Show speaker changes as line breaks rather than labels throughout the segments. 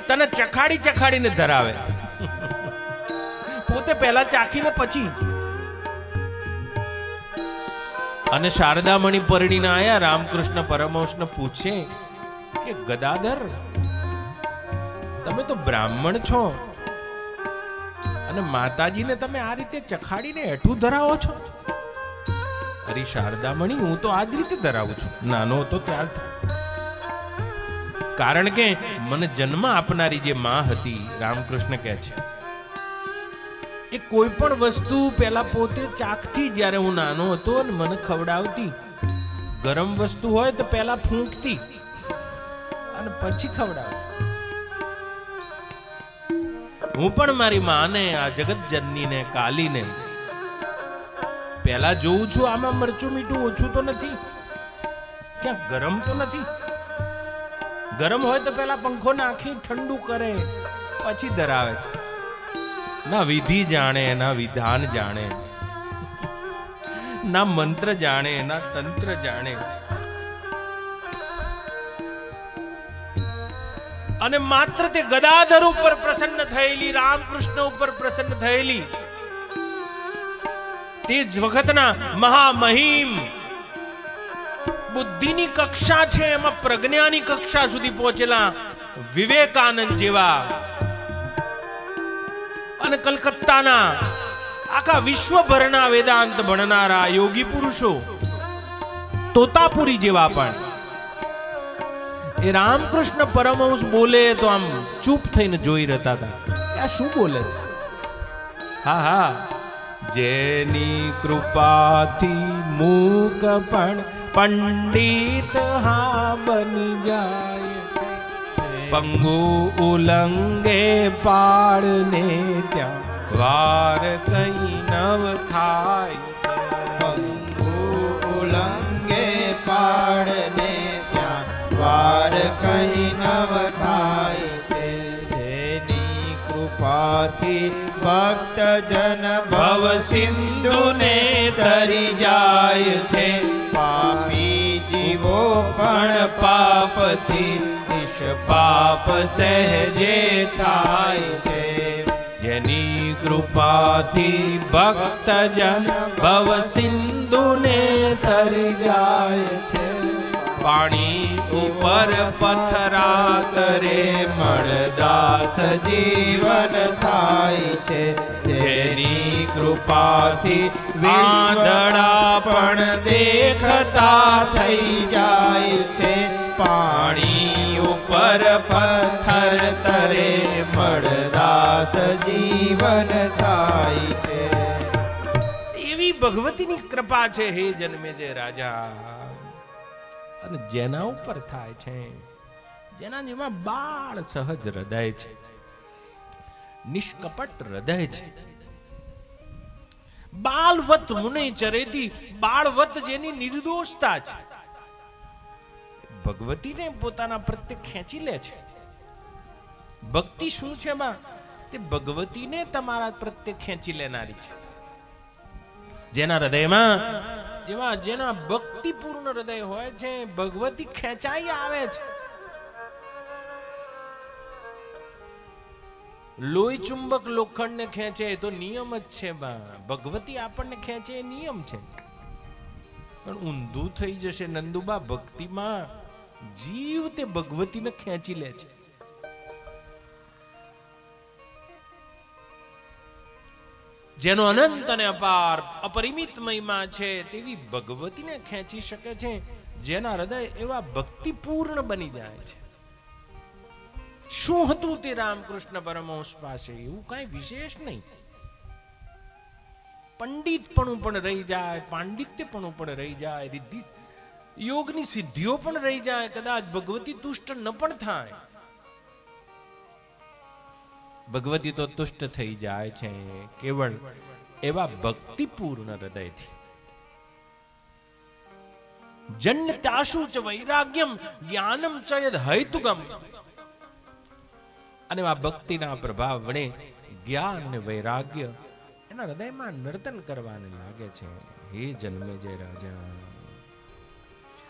તને ચખાડી ચખાડીને ધરાવે, પોતે પહેલા ચાખીને પછી. અને શારદામણી પરણીને આયા, રામકૃષ્ણ પરમહંસને પૂછે કે ગદાધર, તમે તો બ્રાહ્મણ છો અને માતાજીને તમે આ રીતે ચખાડીને હેઠું ધરાવો છો? અરે શારદામણી, હું તો આ જ રીતે ધરાવું છું, નાનો હતો ત્યારથી. કારણ કે મને જન્મ આપનારી જે માં હતી, રામકૃષ્ણ કહે છે, એ કોઈ પણ વસ્તુ પહેલા પોતે ચાખતી. જ્યારે હું નાનો હતો ને મને ખવડાવતી, ગરમ વસ્તુ હોય તો પહેલા ફૂંકતી અને પછી ખવડાવતી. હું પણ મારી માને, આ જગત જનનીને, કાલીને પહેલા જોઉં છું, આમાં મરચું મીઠું ઓછું તો નથી, ક્યાં ગરમ તો નથી. ગરમ હોય તો પહેલા પંખો નાખી ઠંડુ કરે પછી ધરાવે છે. ના વિધિ જાણે, ના વિધાન જાણે, ના મંત્ર જાણે, ના તંત્ર જાણે. અને માત્ર તે ગદાધર ઉપર પ્રસન્ન થયેલી, રામકૃષ્ણ ઉપર પ્રસન્ન થયેલી, તે જ વખતના મહામહિમ બુદ્ધિની કક્ષા છે, એમાં પ્રજ્ઞાની કક્ષા સુધી પહોંચેલા વિવેકાનંદ જેવા, અને કલકત્તાના આખા વિશ્વભરના વેદાંત ભણનારા યોગી પુરુષો, તોતાપુરી જેવા પણ, એ રામકૃષ્ણ પરમહંસ બોલે તો આમ ચૂપ થઈને જોઈ રહેતા હતા કે આ શું બોલે છે. હા હા, જેની કૃપાથી મૂક પણ પંડિત હા બની જાય, પંગુ ઉલંગે પાડને ત્યાં વાર કઈ નવ થાય.
પંગુ ઉલંગે પાડને ત્યાં વાર કઈ નવ થાય છે. જેની કૃપાથી ભક્ત જન ભવ સિંધુને તરી જાય છે. પાપી જીવો પણ પાપથી નિષ્પાપ સહેજે થાય છે.
જેની કૃપાથી ભક્ત જન ભવ સિંધુને તરી જાય છે. પાણી ઉપર પથરા
તરે મળદાસ જીવન થાય છે. જેની કૃપાથી વાદળા પણ દેખતા થઈ જાય છે. પાણી ઉપર પથ્થર તરે મળદાસ જીવન થાય છે.
એવી ભગવતીની કૃપા છે હે જન્મે જે રાજા. અને જેના ઉપર થાય છે, જેના જેમાં બાળ સહજ હૃદય છે, નિષ્કપટ હૃદય છે, બાલવત મુને ચરેતી, બાળવત જેની નિર્દોષતા છે, ભગવતીને પોતાના પ્રત્યે ખેંચી લે છે. ભક્તિ શું છે બા? તે ભગવતીને તમારા પ્રત્યે ખેંચી લેનારી છે. જેના હૃદયમાં જેના ભક્તિપૂર્ણ હૃદય હોય છે, ભગવતી ખેંચાઈ આવે છે. લોહી ચુંબક લોખંડને ખેંચે તો નિયમ જ છે બા. ભગવતી આપણને ખેંચે એ નિયમ છે, પણ ઊંધું થઈ જશે નંદુબા. ભક્તિમાં જીવ તે ભગવતીને ખેંચી લે છે. જેનો અનંત અને અપાર અપરિમિત મહિમા છે, તેવી ભગવતીને ખેંચી શકે છે. જેના હૃદય એવા ભક્તિપૂર્ણ બની જાય છે. શું હતું તે રામકૃષ્ણ પરમહંસ પાસે? એવું કઈ વિશેષ નહીં. પંડિતપણું પણ રહી જાય, પાંડિત્યપણું પણ રહી જાય, રિદ્ધિ યોગની સિદ્ધિઓ પણ રહી જાય. કદાચ ભગવતી તુષ્ટ ન પણ થાય, ભગવતી તો તુષ્ટ થઈ જાય છે કેવળ એવા ભક્તિપૂર્ણ હૃદયથી. જન્યતાશુ ચ વૈરાગ્યમ જ્ઞાનમ ચ યદ હૈતુગમ. અને આ ભક્તિના પ્રભાવ વડે જ્ઞાન અને વૈરાગ્ય એના હૃદયમાં નર્તન કરવાને લાગે છે. હે જન્મે જય રાજા,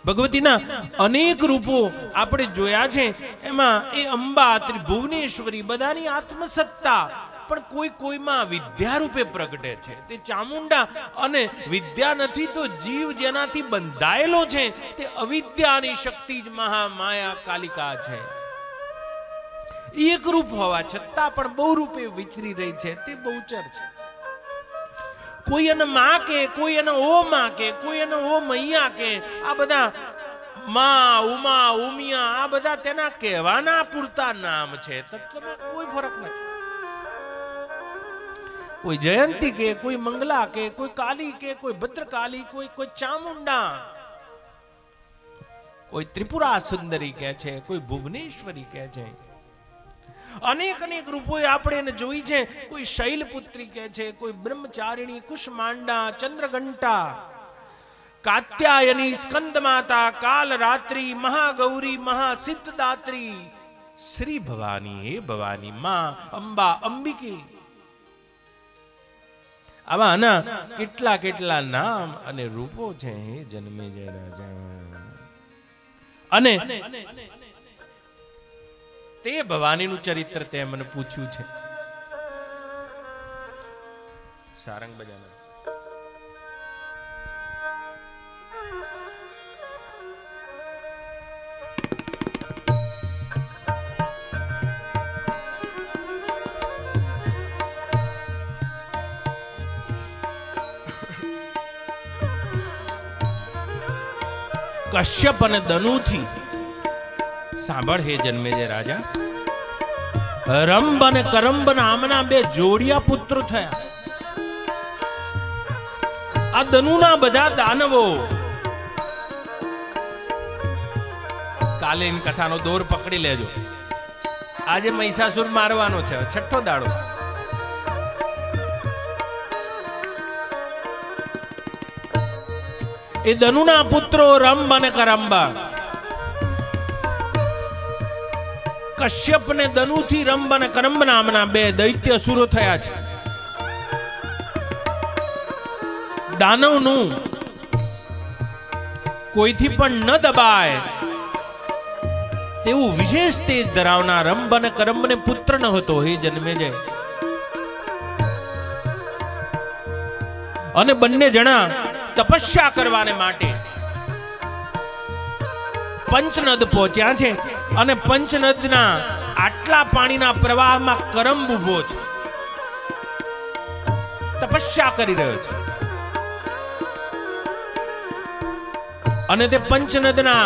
ભગવતીના અનેક રૂપો આપણે જોયા છે, એમાં એ અંબા, ત્રિભુવનેશ્વરી બધાની આત્મસત્તા પણ કોઈ કોઈમાં વિદ્યા રૂપે પ્રગટે છે. તે ચામુંડા અને વિદ્યા નથી તો જીવ જેનાથી બંધાયેલો છે તે અવિદ્યાની શક્તિ જ મહામાયા કાલિકા છે. એક રૂપ હોવા છતાં પણ બહુ રૂપે વિચરી રહી છે, તે બહુચર છે. કોઈ એને માં કે, કોઈ એને ઓ માં કે, કોઈ એને ઓ મૈયા કે, આ બધા માં, ઉમા, ઉમિયા આ બધા તેના કહેવાના પૂરતા નામ છે. તત્વમાં કોઈ ફરક નથી. કોઈ જયંતી કે, કોઈ મંગલા કે, કોઈ કાલી કે, કોઈ ભદ્રકાલી, કોઈ ચામુંડા, કોઈ ત્રિપુરા સુંદરી કહે છે, કોઈ ભુવનેશ્વરી કહે છે. અનેક અનેક રૂપો આપણે એને જોઈ છે. કોઈ શૈલપુત્રી કહે છે, કોઈ બ્રહ્મચારિણી, કુશમાંડા, ચંદ્રઘંટા, કાત્યાયની, સ્કંદ માતા, કાલ રાત્રી, મહાગૌરી, મહાસિદ્ધદાત્રી, શ્રી ભવાની, હે ભવાની, માં અંબા, અંબિકી. આવાના કેટલા કેટલા નામ અને રૂપો છે, હે જન્મેજય રાજા. અને તે ભવાનીનું ચરિત્ર તે મને પૂછ્યું છે. સારંગ બજાના કશ્યપ અને દનુથી સાંભળ, હે જન્મેજય રાજા. રંબ અને કરંબ નામના બે જોડિયા પુત્ર થયા. આ દનુના બધા દાનવો, કાલે એની કથાનો દોર પકડી લેજો. આજે મહિષાસુર મારવાનો છે, છઠ્ઠો દાડો. એ દનુના પુત્રો રંબ અને કરંબા. કશ્યપ ને દનુથી રંબ અને કરંબ નામના બે દૈત્ય અસુરો થયા છે. દાનવનું કોઈથી પણ ન દબાય તેવું વિશેષ તેજ ધરાવનાર રંબ અને કરંબને પુત્ર ન હતો, હે જન્મેજય. અને બંને જણા તપસ્યા કરવાને માટે પંચનદ પહોંચ્યા છે. અને પંચનદના આટલા પાણીના પ્રવાહમાં કરંબ ઉભો છે, તપસ્યા કરી રહ્યો છે. અને તે પંચનદના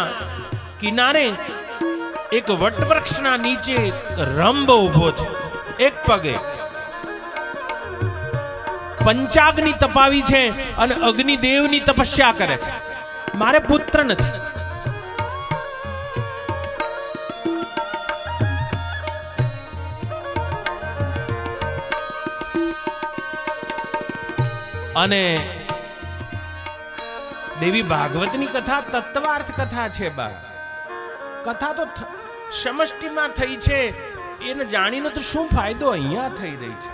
કિનારે એક વટવૃક્ષના નીચે રંબ ઉભો છે, એક પગે. પંચાગ્નિ તપાવી છે અને અગ્નિદેવની તપસ્યા કરે છે. મારે પુત્ર નથી. અને દેવી ભાગવતની કથા તત્વાર્થ કથા છે. બા કથા તો સમષ્ટિમાં થઈ છે, એને જાણીને તો શું ફાયદો અહીંયા થઈ રહી છે.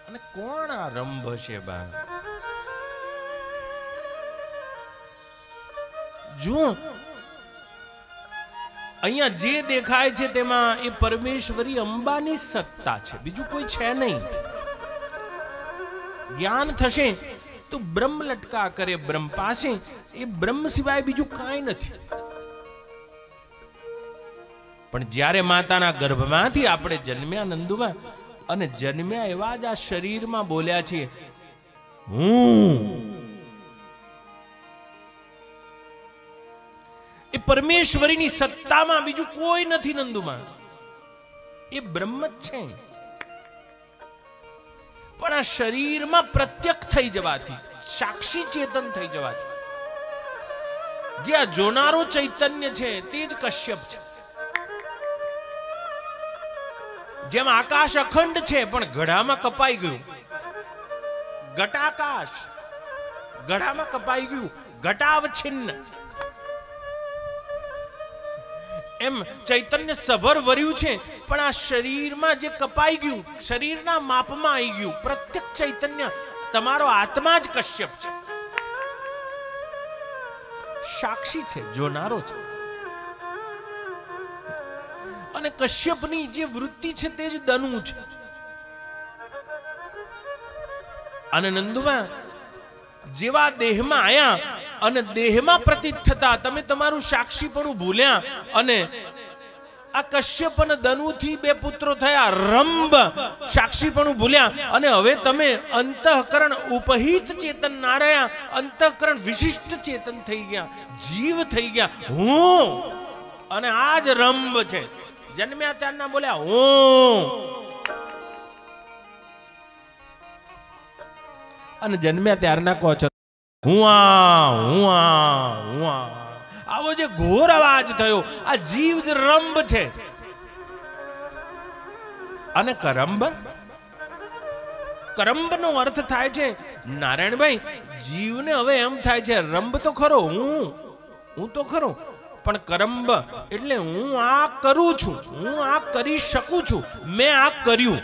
અને કોણ આ રંભ છે બા? જુઓ, અહીંયા જે દેખાય છે તેમાં એ પરમેશ્વરી અંબાની સત્તા છે, બીજું કોઈ છે નહીં. જ્ઞાન થશે તો બ્રહ્મ લટકા કરે બ્રહ્મ પાસે, એ બ્રહ્મ સિવાય બીજું કાંઈ નથી. પણ જ્યારે માતાના ગર્ભમાંથી આપણે જન્મ્યા નંદુમાં, અને જન્મ્યા એવા જ આ શરીરમાં બોલ્યા છીએ હું, એ પરમેશ્વરીની સત્તામાં બીજું કોઈ નથી નંદુમાં, એ બ્રહ્મ જ છે. પણ આ શરીરમાં પ્રત્યક્ષ થઈ જવાથી, સાક્ષી ચેતન થઈ જવાથી, જે આ જોનારો ચૈતન્ય છે તે જ કશ્યપ છે. જેમ આકાશ અખંડ છે પણ ગઢામાં કપાઈ ગયું, ઘટાકાશ ગઢામાં કપાઈ ગયું, ઘટાવછિન્ન. એમ ચૈતન્ય સભર વર્યું છે પણ આ શરીરમાં જે કપાઈ ગયું, શરીરના માપમાં આવી ગયું. પ્રત્યક્ષ ચૈતન્ય તમારો આત્મા જ કશ્યપ છે. સાક્ષી છે, જોનારો છે. અને કશ્યપની જે વૃત્તિ છે તે જ દનુ છે. અને નંદુમાં જેવા દેહમાં આયા અને દેહમાં પ્રતીત થતા તમે તમારું સાક્ષીપણું ભૂલ્યા અને આ કશ્યપ અને દનુથી બે પુત્રો થયા. રંભ સાક્ષીપણું ભૂલ્યા અને હવે તમે અંતઃકરણ ઉપહિત ચેતન ના રહ્યા, અંતઃકરણ વિશિષ્ટ ચેતન થઈ ગયા, જીવ થઈ ગયા. હું અને આ જ રંભ છે. જન્મ્યા ત્યારના બોલ્યા હું, અને જન્મ્યા ત્યારના કહો છો હું આ હું આ હું આ. આવો જે ઘોર અવાજ થયો આ જીવ જ રંભ છે. અને કરંબ, કરંબ નો અર્થ થાય છે નારાયણભાઈ જીવને હવે એમ થાય છે રંભ તો ખરો, હું તો ખરો, પણ કરંબ એટલે હું આ કરું છું, હું આ કરી શકું છું, મેં આ કર્યું.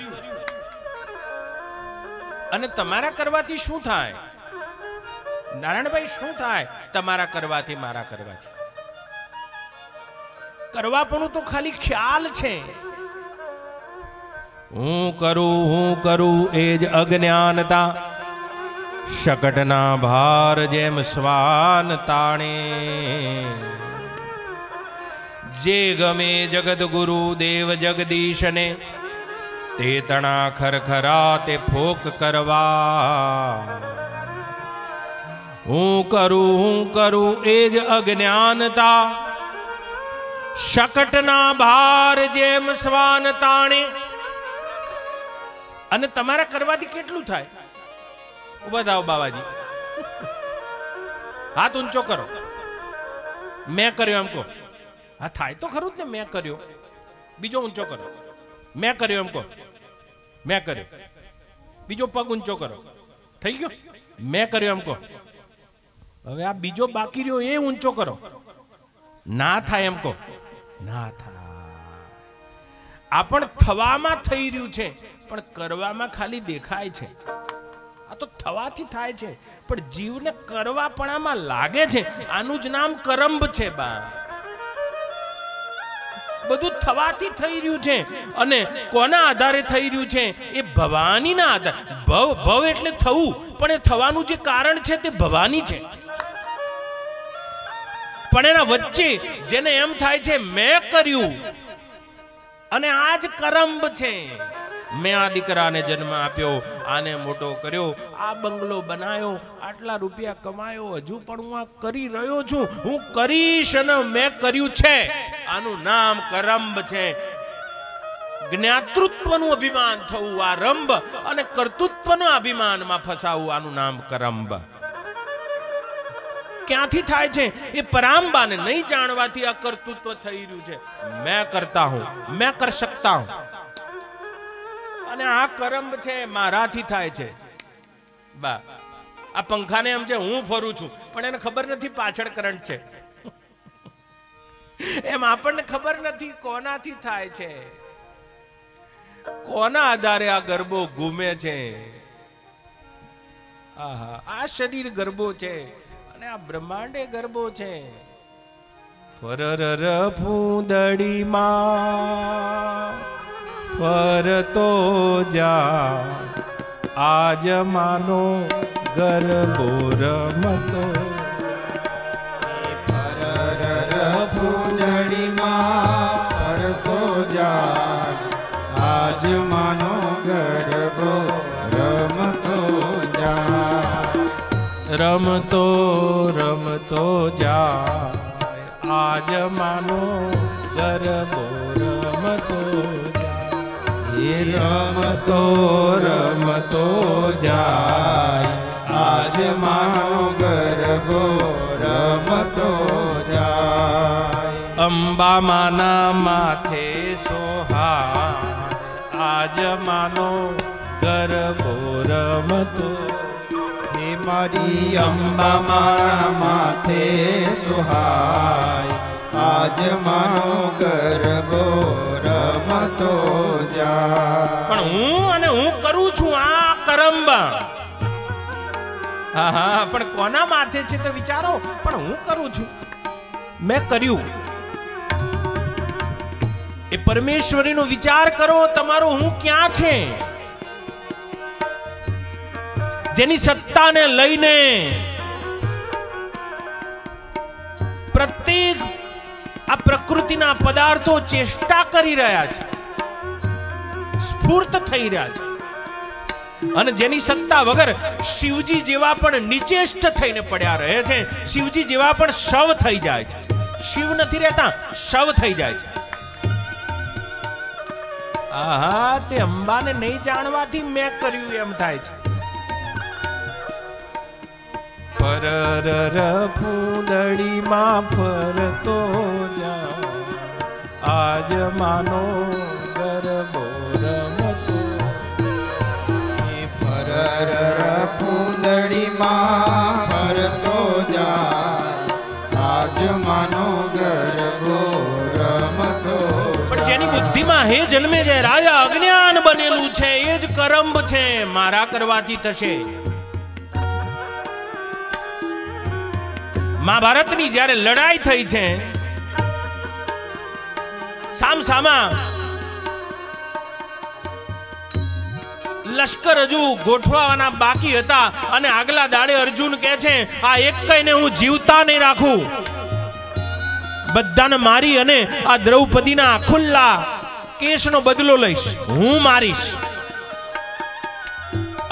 અને તમારા કરવાથી શું થાય નારાયણભાઈ? શું થાય તમારા કરવાથી, મારા કરવાથી? કરવાપણું તો ખાલી ખ્યાલ છે. હું કરું એ જ અજ્ઞાનતા, શકટના ભાર જેમ શ્વાન તાણે. જે ગમે જગત ગુરુ દેવ જગદીશને, તે તણા ખરખરા તે ફોક કરવા. હું કરું એ જ અજ્ઞાનતા, શકટના ભાર જેમ શ્વાન તાણે. અને તમારા કરવાથી કેટલું થાય? ઉભા થાઓ બાવાજી, હાથ ઊંચો કરો. મેં કર્યો એમ કહો. હા થાય તો ખરું જ ને. મેં કર્યો. બીજો ઊંચો કરો. મેં કર્યો એમ કહો. મેં કર્યો. બીજો પગ ઊંચો કરો. થઈ ગયો. મેં કર્યો એમ કહો. હવે આ બીજો બાકી રહ્યો એ ઊંચો કરો. ના થાય એમ કહો. ના થાય. આ પણ થવામાં થઈ રહ્યું છે, પણ કરવામાં ખાલી દેખાય છે. આ તો થવાથી થાય છે, પણ જીવને કરવાપણામાં લાગે છે. આનું જ નામ કરંબ છે બા. બધું થવાથી થઈ રહ્યું છે. અને કોના આધારે થઈ રહ્યું છે? એ ભવાનીના આધારે. ભવ એટલે થવું, પણ એ થવાનું જે કારણ છે તે ભવાની છે. પણ એના વચ્ચે જેને એમ થાય છે મેં કર્યું, અને આ જ કરંબ છે. મેં આ દીકરાને જન્મ આપ્યો, આને મોટો કર્યો, આ બંગલો બનાવ્યો, આટલા રૂપિયા કમાયો, હજુ પણ હું આ કરી રહ્યો છું, હું કરીશ અને મેં કર્યું છે. આનું નામ કરંબ છે. જ્ઞાતૃત્વનું અભિમાન થવું આ રંભ, અને કર્તૃત્વના અભિમાનમાં ફસાવું આનું નામ કરંબ. ક્યાંથી થાય છે? એ પરાંબાને નહીં જાણવાથી આ કર્તૃત્વ થઈ રહ્યું છે. મેં કરતા હું, મેં કર શકતા હું. અને આ કરંબ છે મારાથી થાય છે બા. આ પંખાને એમ છે હું ફરું છું, પણ એને ખબર નથી પાછળ કરંટ છે. એમ આપણને ખબર નથી કોનાથી થાય છે, કોના આધારે આ ગરબો ઘૂમે છે. આહા, આ શરીર ગરબો છે અને આ બ્રહ્માંડે ગરબો છે. ફરર ફૂંદડીમાં ફરતો જા, આજ માનો ગરબો રમતો.
ફરર ફૂંદડીમાં ફરતો જા, આજ માનો ગરબો રમતો જા.
રમતો રમતો જા, આજ માનો ગરબો રમતો જા.
એ રમતો રમતો જાય, આજ માનો ગરબો રમતો જાય.
અંબા માના માથે સોહા, આજ માનો ગરબો રમતો.
હે મારી અંબા મારા માથે સુહાય, આજ માનો ગરબો રમતો જા.
પણ હું અને હું કરું છું આ કરંબ. હા હા, પણ કોના માથે છે તો વિચારો. પણ હું કરું છું, મેં કર્યું. એ પરમેશ્વરીનો વિચાર કરો. તમારો હું ક્યાં છે? જેની સત્તાને લઈને પ્રત્યેક આ પ્રકૃતિના પદાર્થો ચેષ્ટા કરી રહ્યા છે, સ્ફૂર્ત થઈ રહ્યા છે. અને જેની સત્તા વગર શિવજી જેવા પણ નિચેષ્ટ થઈને પડ્યા રહે છે, શિવજી જેવા પણ શવ થઈ જાય છે. શિવ નથી રહેતા, શવ થઈ જાય છે. આહા, તે અંબાને નહીં જાણવાથી મેં કર્યું એમ થાય છે. પરર ફૂંદડીમાં ફરતો જા, આજ માનો ગરબો રમતો.
પરર ફૂંદડીમાં ફરતો જાય, આજ માનો ગરબો રમતો.
પણ જેની બુદ્ધિમાં હે જન્મે જે રાજા અજ્ઞાન બનેલું છે, એ જ કરંબ છે. મારા કરવાથી થશે. મહાભારતની જ્યારે લડાઈ થઈ છે, સામસામા લશ્કર હજુ ગોઠવાના બાકી હતા અને આગલા દાડે અર્જુન કહે છે, આ એક કઈને હું જીવતા નહીં રાખું, બધાને મારી અને આ દ્રૌપદીના ખુલ્લા કેશનો બદલો લઈશ, હું મારીશ.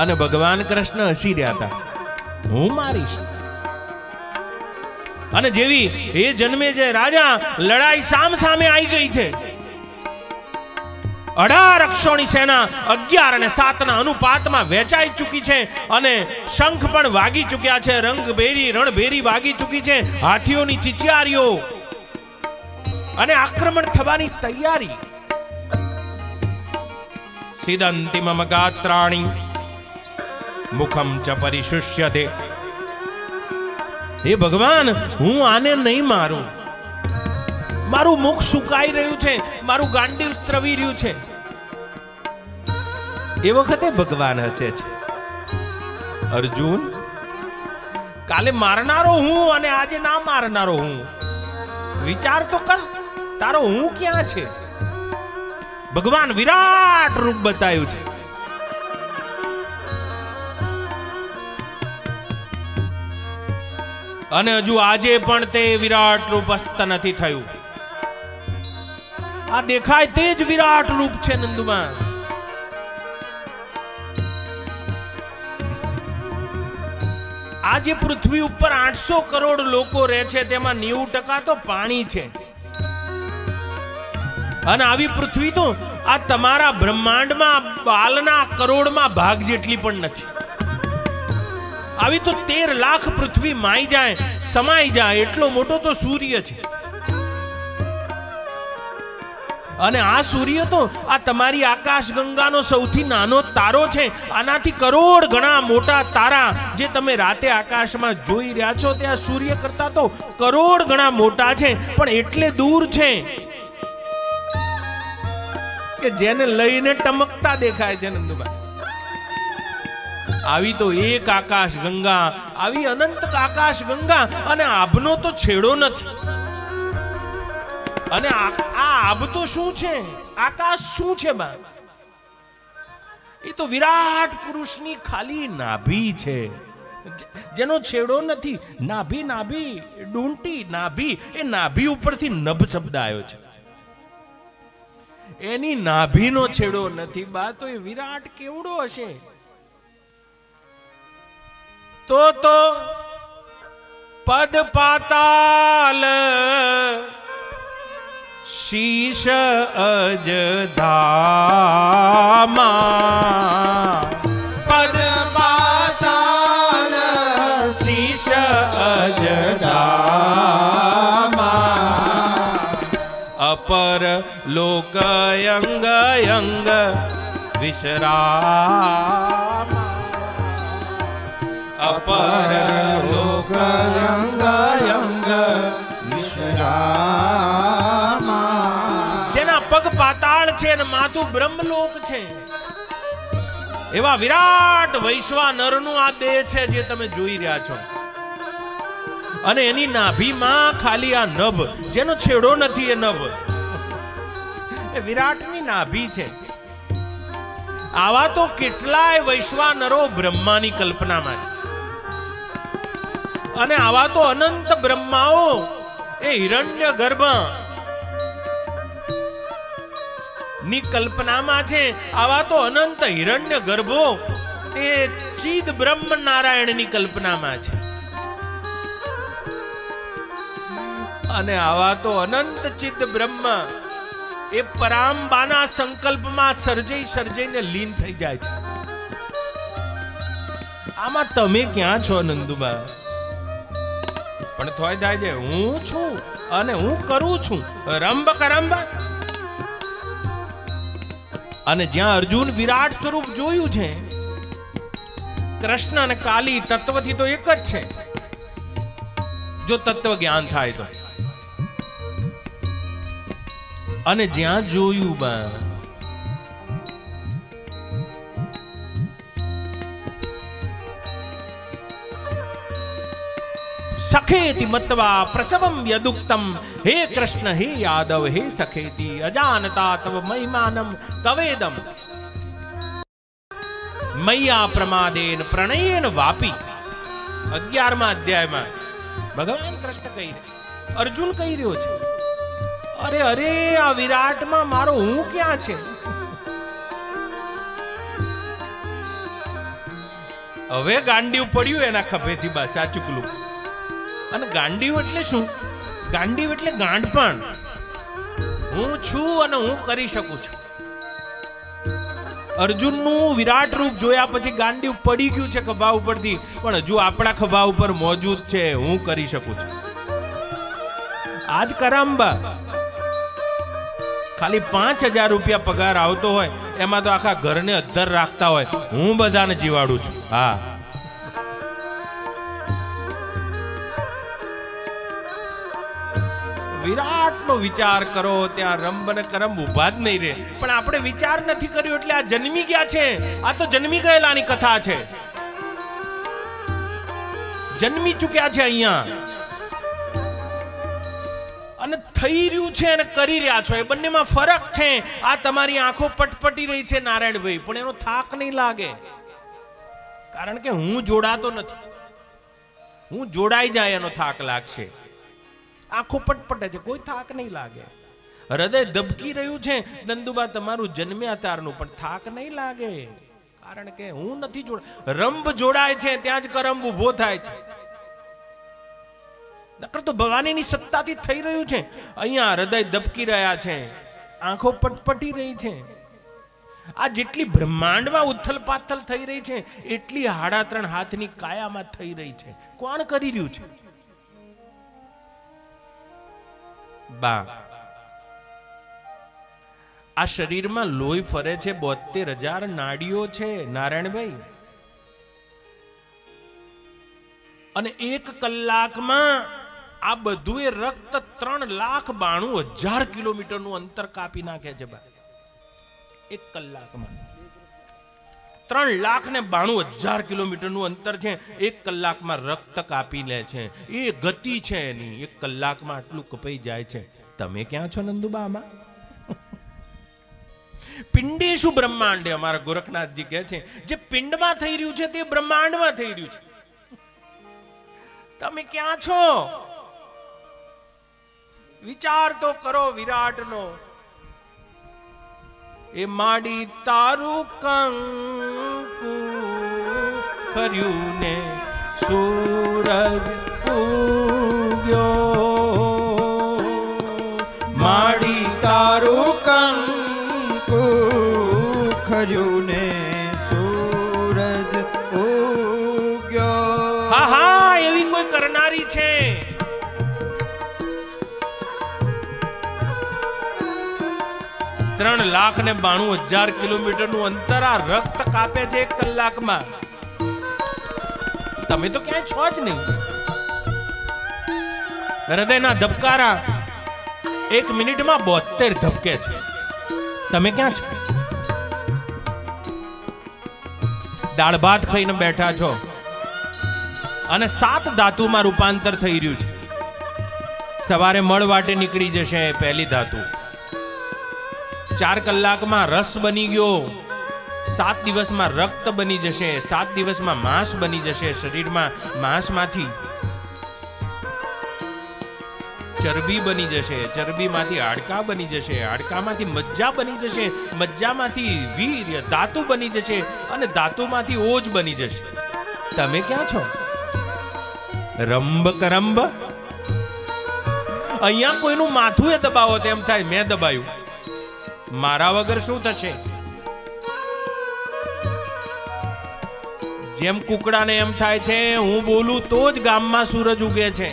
અને ભગવાન કૃષ્ણ હસી રહ્યા હતા, હું મારીશ. અને જેવી એ જન્મે જે રાજા લડાઈ સામ સામે આવી ગઈ છે, 18 અક્ષોની સેના 11 અને 7 ના અનુપાતમાં વહેંચાઈ ચૂકી છે અને શંખ પણ વાગી ચૂક્યા છે, રંગભેરી રણભેરી વાગી ચૂકી છે, હાથીઓની ચિચિયારીઓ અને આક્રમણ થવાની તૈયારી. સિદંતિમમ ગાત્રાણી મુખમ ચ પરિશુષ્યતે. હે ભગવાન, હું આને નહીં મારું. મારું મુખ સુકાઈ રહ્યું છે, મારું ગાંડીવ સ્ત્રવી રહ્યું છે. એ વખતે ભગવાન હસે છે. અર્જુન, કાલે મારનારો હું અને આજે ના મારનારો હું. વિચાર તો કર, તારો હું ક્યાં છે? ભગવાન વિરાટ રૂપ બતાવ્યું છે. અને હજુ આજે પણ તે વિરાટ રૂપ અસ્ત નથી થયું. આ દેખાય તે જ વિરાટ રૂપ છે નંદુમાં. આ જે પૃથ્વી ઉપર 800 કરોડ લોકો રહે છે, તેમાં 90% તો પાણી છે. અને આવી પૃથ્વી તો આ તમારા બ્રહ્માંડમાં બાલના કરોડમાં ભાગ જેટલી પણ નથી. આવી તો 13 લાખ પૃથ્વી માઈ જાય, સમાઈ જાય એટલો મોટો તો સૂર્ય છે. અને આ સૂર્ય તો આ તમારી આકાશ ગંગાનો સૌથી નાનો તારો છે. આનાથી કરોડ ગણા મોટા તારા જે તમે રાતે આકાશમાં જોઈ રહ્યા છો, તે આ સૂર્ય કરતા તો કરોડ ગણા મોટા છે, પણ એટલે દૂર છે કે જેને લઈને ટમકતા દેખાય છે નંદુભાઈ. આવી તો એક આકાશ ગંગા, આવી અનંત આકાશ ગંગા, અને આભનો તો છેડો નથી. અને આ આભ તો શું છે? આકાશ શું છે બા? એ તો વિરાટ પુરુષની ખાલી નાભી છે, જેનો છેડો નથી. નાભી, નાભી, ડૂંટી નાભી, એ નાભી ઉપરથી નભ શબ્દ આવ્યો છે. એની નાભીનો છેડો નથી બા. તો એ વિરાટ કેવડો હશે? તો પદ પાતાલ શીશ અજધામા. પદ પાતાલ શીશ અજધામા. અપર લોક અંગ અંગ વિશ્રામ. અપર લોક અંગ અંગ વિશ્રામ. જેના પગ પાતાળ છે અને માથું બ્રહ્મલોક છે. એવા વિરાટ વૈશ્વાનરનું આ દેહ છે જે તમે જોઈ રહ્યા છો. અને એની નાભીમાં ખાલી આ નભ, જેનો છેડો નથી, એ નભ, એ વિરાટની નાભી છે. આવા તો કેટલાય વૈશ્વાનરો બ્રહ્માની કલ્પનામાં છે. અને આવા તો અનંત બ્રહ્માઓ એ હિરણ્ય ગર્ભ ની કલ્પનામાં છે. આવા તો અનંત હિરણ્ય ગર્ભો તે ચિદ બ્રહ્મ નારાયણની કલ્પનામાં છે. અને આવા તો અનંત ચિદ બ્રહ્મ એ પરાંબાના સંકલ્પમાં સર્જઈને લીન થઈ જાય છે. આમાં તમે ક્યાં છો નંદુબા? પણ થોય થાય છે હું છું અને હું કરું છું રંબ કરંબ. અને જ્યાં અર્જુન વિરાટ સ્વરૂપ જોયું છે, કૃષ્ણ અને કાલી તત્વથી તો એક જ છે, જો તત્વ જ્ઞાન થાય તો. અને જ્યાં જોયું બા સખેતિ મત્વા પ્રસવમ યદુક્તમ, હે કૃષ્ણ હે યાદવ હે સખેતિ અજાનતા તવ મહિમાનમ તવેદમ મૈયા પ્રમાદેન પ્રણયેન વાપી. 11મા અધ્યાયમાં ભગવાન કૃષ્ણ કહી રહ્યા, અર્જુન કહી રહ્યો છે, અરે અરે આ વિરાટમાં મારો હું ક્યાં છે? હવે ગાંડીવ પડ્યું એના ખભેથી બા સાચુકલું. અને ગાંડીવ એટલે શું? ગાંડીવ એટલે ગાંડપણ. હું છું અને હું કરી શકું છું. અર્જુનનું વિરાટ રૂપ જોયા પછી ગાંડીવ પડી ગયું છે ખભા ઉપરથી, પણ હજુ આપણા ખભા ઉપર મોજૂદ છે. હું કરી શકું છું. આજ કરંબા ખાલી 5000 રૂપિયા પગાર આવતો હોય, એમાં તો આખા ઘરને અદ્ધર રાખતા હોય. હું બધાને જીવાડું છું. હા, વિરાટનો વિચાર કરો, ત્યાં રંબ ને કરંબ ઉભા જ નહીં રહે. પણ આપણે વિચાર નથી કર્યો એટલે આ જન્મી ગયા છે. આ તો જન્મી ગયેલાની કથા છે. જન્મી ચૂક્યા છે અહીંયા, અને થઈ રહ્યું છે અને કરી રહ્યા છો. એ બંનેમાં ફરક છે. આ તમારી આંખો પટપટી રહી છે નારાયણભાઈ, પણ એનો થાક નહીં લાગે, કારણ કે હું જોડાતો નથી. હું જોડાઈ જાય એનો થાક લાગશે. આંખો પટપટે છે, કોઈ થાક નહીં લાગે. હૃદય ધબકી રહ્યું છે નંદુબા તમારું જન્મ્યા તારનું, પણ થાક નહીં લાગે, કારણ કે હું નથી જોડા. રંભ જોડાય છે ત્યાં જ કરંબ ઉભો થાય છે. નકર તો ભવાનીની સત્તાથી થઈ રહ્યું છે. અહીંયા હૃદય ધબકી રહ્યા છે, આંખો પટપટી રહી છે. આ જેટલી બ્રહ્માંડમાં ઉથલ પાથલ થઈ રહી છે, એટલી 3.5 હાથની કાયામાં થઈ રહી છે. કોણ કરી રહ્યું છે? બા, આ શરીરમાં લોહી ફરે છે, 72,000 નાડીઓ છે નારાયણભાઈ. અને 1 કલાકમાં આ બધું એ રક્ત 3,92,000 કિલોમીટરનું અંતર કાપી નાખે છે બા. 1 કલાકમાં 3,92,000 કિલોમીટરનું અંતર છે. 1 કલાકમાં રક્ત કાપી લે છે. એ ગતિ છે એની. 1 કલાકમાં આટલું કપાઈ જાય છે. તમે ક્યાં છો નંદુબા આમાં? પિંડેશુ બ્રહ્માંડે, અમારા ગોરખનાથજી કહે છે, જે પિંડમાં થઈ રહ્યું છે તે બ્રહ્માંડમાં થઈ રહ્યું છે. તમે ક્યાં છો? વિચાર તો કરો વિરાટનો. એ માડી તારું કંકુ કર્યું ને સૂરજ ઉગ્યો.
માડી તારું કંકુ ખર્યું ને સૂરજ ઉગ્યો.
હા હા, એવી કોઈ કરનારી છે. ત્રણ 3,92,000 કિલોમીટરનું અંતર આ રક્ત કાપે છે 1 કલાકમાં. તમે તો ક્યાંય છો જ નહીં. હૃદયના ધબકારા 1 મિનિટમાં 72 ધબકે છે. તમે ક્યાં છો? દાળ ભાત ખાઈને બેઠા છો અને 7 ધાતુમાં રૂપાંતર થઈ રહ્યું છે. સવારે મળ વાટે નીકળી જશે પહેલી ધાતુ, 4 કલાકમાં રસ બની ગયો, 7 દિવસમાં રક્ત બની જશે, 7 દિવસમાં માંસ બની જશે. શરીરમાં માંસમાંથી ચરબી બની જશે, ચરબીમાંથી હાડકા બની જશે, હાડકામાંથી મજ્જા બની જશે, મજ્જામાંથી વીર્ય ધાતુ બની જશે અને ધાતુમાંથી ઓજ બની જશે. તમે ક્યાં છો? રંબ કરંબ. અહીંયા કોઈનું માથું એ દબાવો તેમ થાય મેં દબાયું, મારા વગર શું થશે? જેમ કુકડાને એમ થાય છે હું બોલું તો જ ગામમાં સૂરજ ઉગે છે.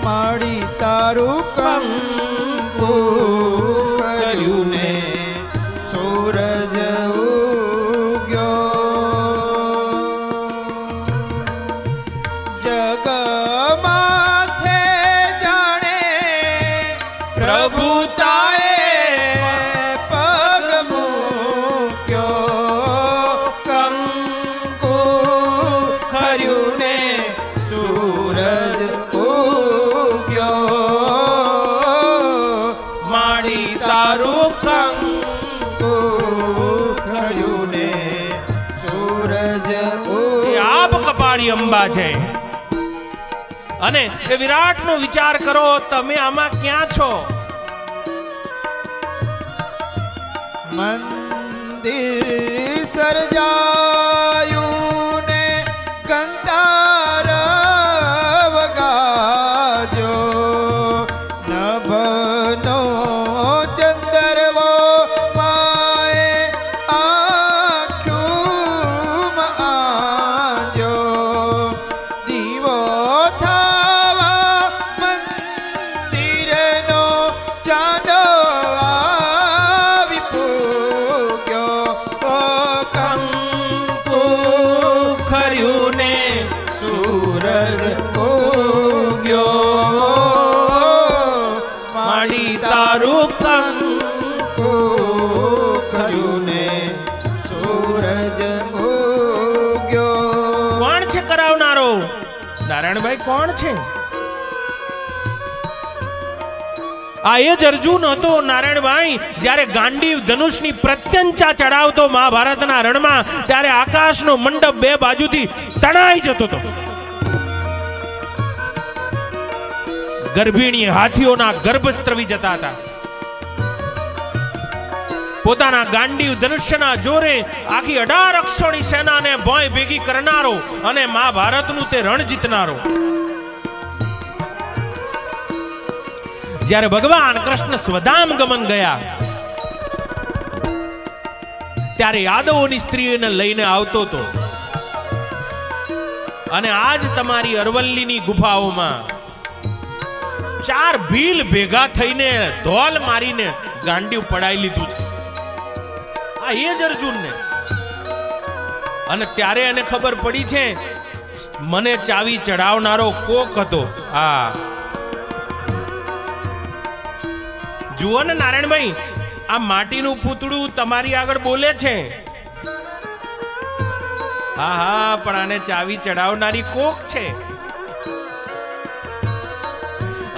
માડી તારું કંકુ કર્યું ને સૂરજ ઉગ્યો, જગ માથે જાણે પ્રભુતાએ પગ મૂક્યો, કંકુ કર્યું ને સૂરજ
અંબા છે. અને એ વિરાટ નો વિચાર કરો, તમે આમાં ક્યાં છો?
મંદિર સર્જાયું ને કંતાર વગાજો, નભનો ચંદરવો માએ આંખું આજો, દીવો થાવા મંદિરનો ચાંદો આવી પૂગ્યો, કંકુ ખર્યું ને સૂરજ ઉગ્યો, માડી તારું કંકુ ખર્યું ને સૂરજ ઉગ્યો.
કોણ છે કરાવનારો? નારાયણભાઈ કોણ છે? આ એ જ અર્જુન હતો નારાયણભાઈ, જ્યારે ગાંડીવ ધનુષની પ્રત્યંચા ચડાવતો મહાભારતના રણમાં, ત્યારે આકાશનો મંડપ 2 બાજુથી તણાઈ જતો હતો. ગર્ભિણી હાથીઓના ગર્ભ સ્ત્રવી જતા હતા. પોતાના ગાંડીવ ધનુષ્યના જોરે આખી 18 અક્ષોની સેનાને ભોંય ભેગી કરનારો અને મહાભારતનું તે રણ જીતનારો. જ્યારે ભગવાન કૃષ્ણ સ્વધામ ગમન ગયા, ત્યારે યાદવોની સ્ત્રીઓને લઈને આવતો હતો. અને આજ તમારી અરવલ્લીની ગુફાઓમાં 4 ભીલ ભેગા થઈને ધોલ મારીને ગાંડીવ પડાઈ લીધું છે. આ એ જ અર્જુનને. અને ત્યારે એને ખબર પડી છે મને ચાવી ચડાવનારો કોક હતો. હા, જુઓ ને નારાયણભાઈ, આ માટીનું પૂતળું તમારી આગળ બોલે છે. હા હા, પણ આને ચાવી ચડાવનારી કોક છે.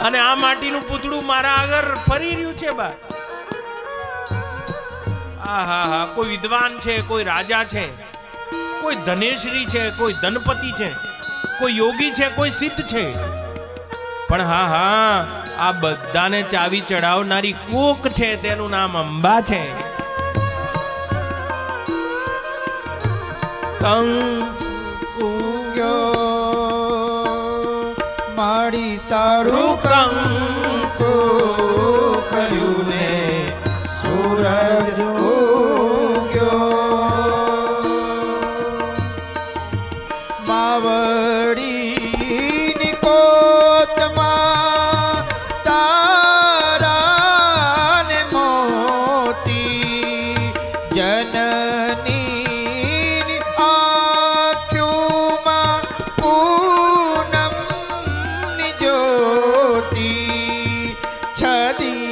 અને આ માટીનું પૂતળું મારા આગળ ફરી રહ્યું છે બા. હા હા હા, કોઈ વિદ્વાન છે, કોઈ રાજા છે, કોઈ ધનેશ્રી છે, કોઈ ધનપતિ છે, કોઈ યોગી છે, કોઈ સિદ્ધ છે. પણ હા હા, આ બધાને ચાવી ચડાવનારી કોક છે, તેનું નામ અંબા છે.
માડી તારું કંકુ કર્યું ને સૂરજ ઉગ્યો, માવડીની કોતમાં તારા ને મોતી, જનની આંખોમાં પૂનમની જ્યોતિ, છદી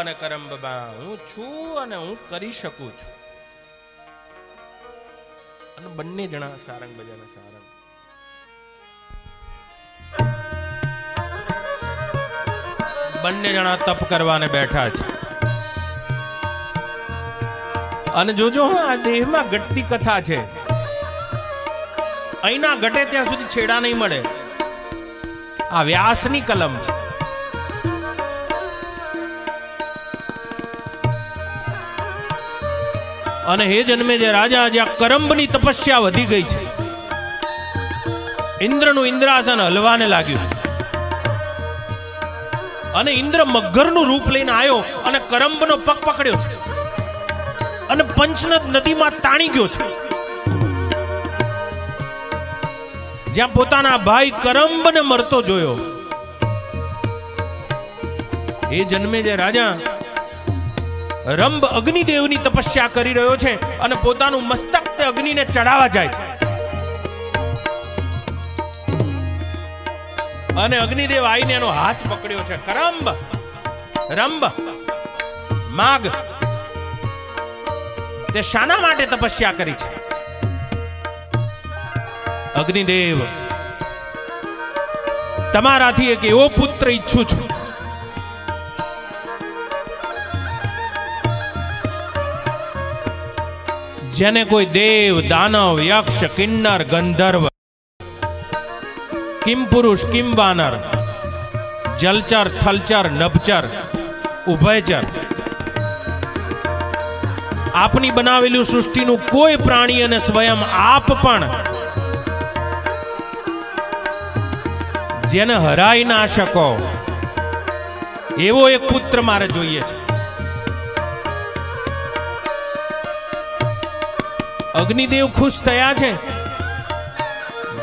અને કરંબમાં હું છું અને હું કરી શકું છું. અને બંને જણા સારંગ બજાના સારંગ. બંને જણા તપ કરવાને બેઠા છે. અને જોજો આ દેહમાં ઘટતી કથા છે. અહીંના ઘટે ત્યાં સુધી છેડા નહીં મળે. આ વ્યાસની કલમ છે. અને હે જન્મે જે રાજા, જ્યાં કરંબની તપસ્યા વધી ગઈ છે, ઇન્દ્રનું ઇન્દ્રાસન હલવાને લાગ્યું. અને ઇન્દ્ર મગરનું રૂપ લઈને આવ્યો અને કરંબનો પગ પકડ્યો છે અને પંચનદ નદીમાં તાણી ગયો છે. જ્યાં પોતાના ભાઈ કરંબને મરતો જોયો. એ જન્મે જે રાજા રંભ અગ્નિદેવની તપસ્યા કરી રહ્યો છે અને પોતાનું મસ્તક તે અગ્નિને ચડાવવા જાય છે. અને અગ્નિદેવ આવીને એનો હાથ પકડ્યો છે. કરંબ, રંભ, માગ, તે શાના માટે તપસ્યા કરી છે? અગ્નિદેવ, તમારાથી એક એવો પુત્ર ઈચ્છું છું જેને કોઈ દેવ, દાનવ, યક્ષ, કિન્નર, ગંધર્વ, કિમ પુરુષ, કિમ વાનર, જલચર, થલચર, નભચર, ઉભયચર, આપની બનાવેલું સૃષ્ટિનું કોઈ પ્રાણી અને સ્વયં આપ પણ જેને હરાઈ ના શકો એવો એક પુત્ર મારે જોઈએ છે. અગ્નિદેવ ખુશ થયા છે.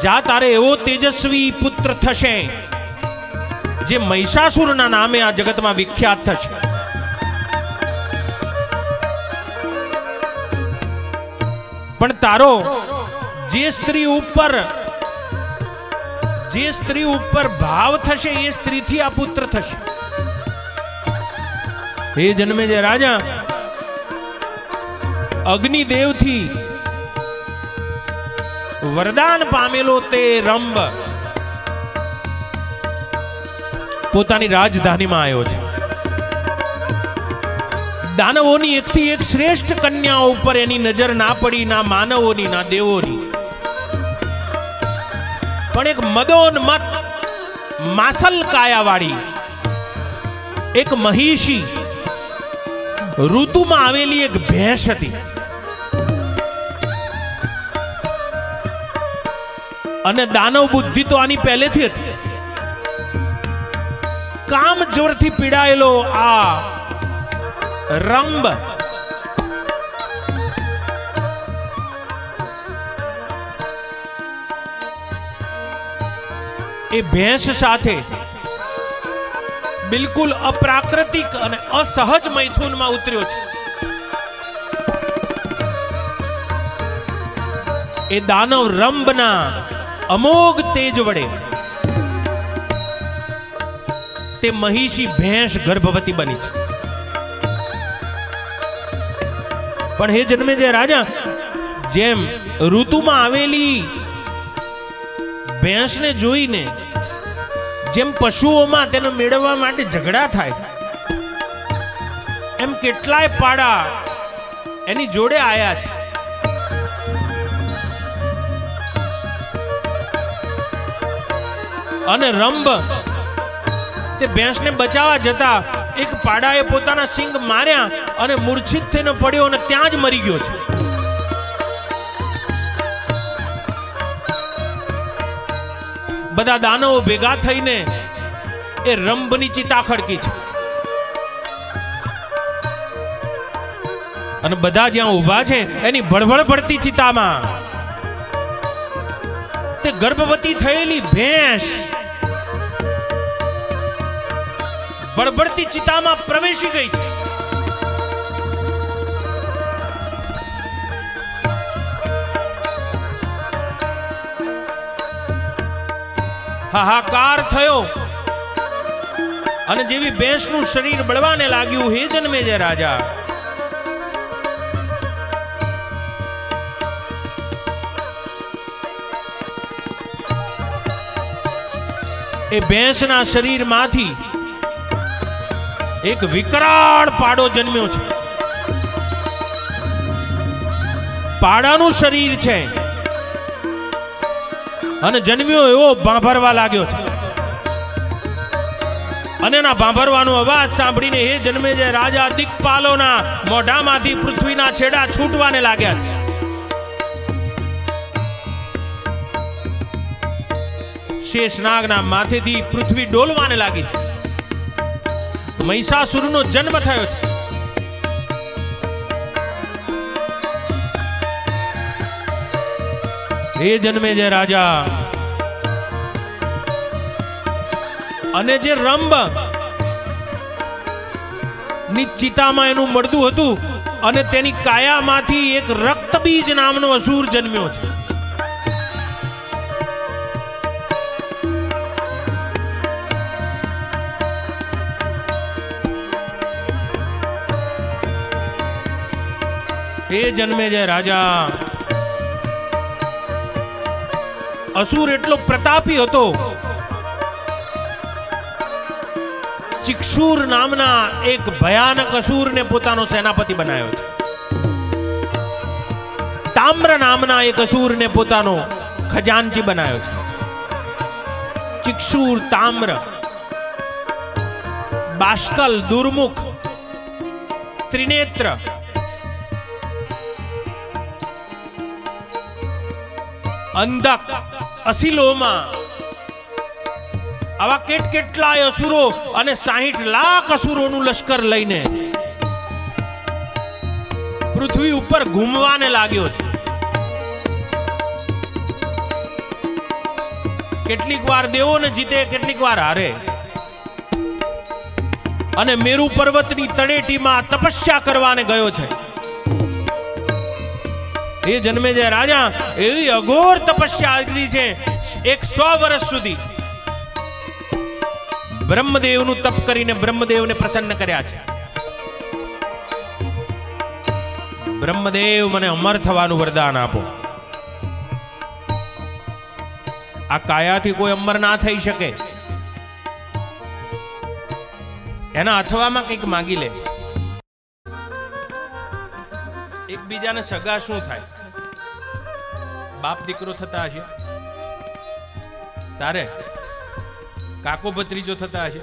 જા, તારે એવો તેજસ્વી પુત્ર થશે જે મહિષાસુરના નામે આ જગતમાં વિખ્યાત થશે. પણ તારો જે સ્ત્રી ઉપર ભાવ થશે એ સ્ત્રીથી આ પુત્ર થશે. એ જન્મે જે રાજા અગ્નિદેવથી વરદાન પામેલો તે રંભ પોતાની રાજધાનીમાં આવ્યો છે. દાનવોની એકથી એક શ્રેષ્ઠ કન્યાઓ ઉપર એની નજર ના પડી, ના માનવોની ના દેવોની. પણ એક મદોન્મત માસલ કાયાવાળી એક મહિષી ઋતુમાં આવેલી એક ભેંસ હતી. અને દાનવ બુદ્ધિ તો આની પહેલેથી હતી. કામ જોરથી પીડાયેલો આ રંભ એ ભેંસ સાથે બિલકુલ અપ્રાકૃતિક અને અસહજ મૈથુનમાં ઉતર્યો છે. એ દાનવ રંભના અમોઘ તેજ વડે તે મહિષી ભેંસ ગર્ભવતી બની છે. પણ હે જન્મે જે રાજા, જેમ ઋતુમાં આવેલી ભેંસને જોઈને જેમ પશુઓમાં તેને મેળવવા માટે ઝઘડા થાય, એમ કેટલાય પાડા એની જોડે આયા છે. અને રંભ તે ભેંસને બચાવવા જતા એક પાડાએ પોતાના સિંગ માર્યા અને મૂર્છિત થઈને પડ્યો અને ત્યાં જ મરી ગયો છે. બધા દાનવો ભેગા થઈને એ રંભની ચિતા ખડકી છે. અને બધા જ્યાં ઊભા છે એની ભળભળ પડતી ચિતામાં તે ગર્ભવતી થયેલી ભેંસ બળબડતી ચિતામાં પ્રવેશી ગઈ છે. હાહાકાર થયો અને જેવી ભેંસનું શરીર બળવાને લાગ્યું, હે જન્મેજય રાજા, એ ભેંસના શરીરમાંથી એક વિકરાળ પાડો જન્મ્યો છે. પાડાનું શરીર છે અને જન્મ્યો એવો ભાંભરવા લાગ્યો છે. અને એના ભાંભરવાનો અવાજ સાંભળીને હે જન્મેજય રાજા, દિક્પાલોના મોઢામાંથી પૃથ્વીના છેડા છૂટવાને લાગ્યા છે. શેષનાગના માથેથી પૃથ્વી ડોલવાને લાગી છે. મહિષાસુરનો જન્મ થયો છે. હે જન્મેજય રાજા, અને જે રંભ ની ચિતામાં એનું મળતું હતું અને તેની કાયામાંથી એક રક્તબીજ નામનો અસુર જન્મ્યો છે. હે જન્મેજય રાજા, અસુર એટલો પ્રતાપી હતો, ચિક્ષુર નામના એક ભયાનક અસુરને પોતાનો સેનાપતિ બનાવ્યો છે. તામ્ર નામના એક અસુરને પોતાનો ખજાનચી બનાવ્યો છે. ચિક્ષુર, તામ્ર, બાષ્કલ, દુર્મુખ, ત્રિનેત્ર, અંધક, અસિલોમા, આવા કેટલાય અસુરો અને 60 લાખ અસુરોનું લશ્કર લઈને પૃથ્વી ઉપર ઘૂમવાને લાગ્યો છે. કેટલીક વાર દેવોને જીતે, કેટલીક વાર હારે. અને મેરુ પર્વતની તળેટીમાં તપસ્યા કરવાને ગયો છે. એ જન્મેજય રાજા એવી અઘોર તપસ્યા કરી છે, 100 વર્ષ સુધી બ્રહ્મદેવનું તપ કરીને બ્રહ્મદેવને પ્રસન્ન કર્યા છે. બ્રહ્મદેવ, મને અમર થવાનું વરદાન આપો. આ કાયાથી કોઈ અમર ના થઈ શકે. એના અથવામાં કંઈક માગી લે. એકબીજાને સગા શું થાય? બાપ દીકરો થતા હશે, તારે કાકો ભત્રીજો થતા હશે.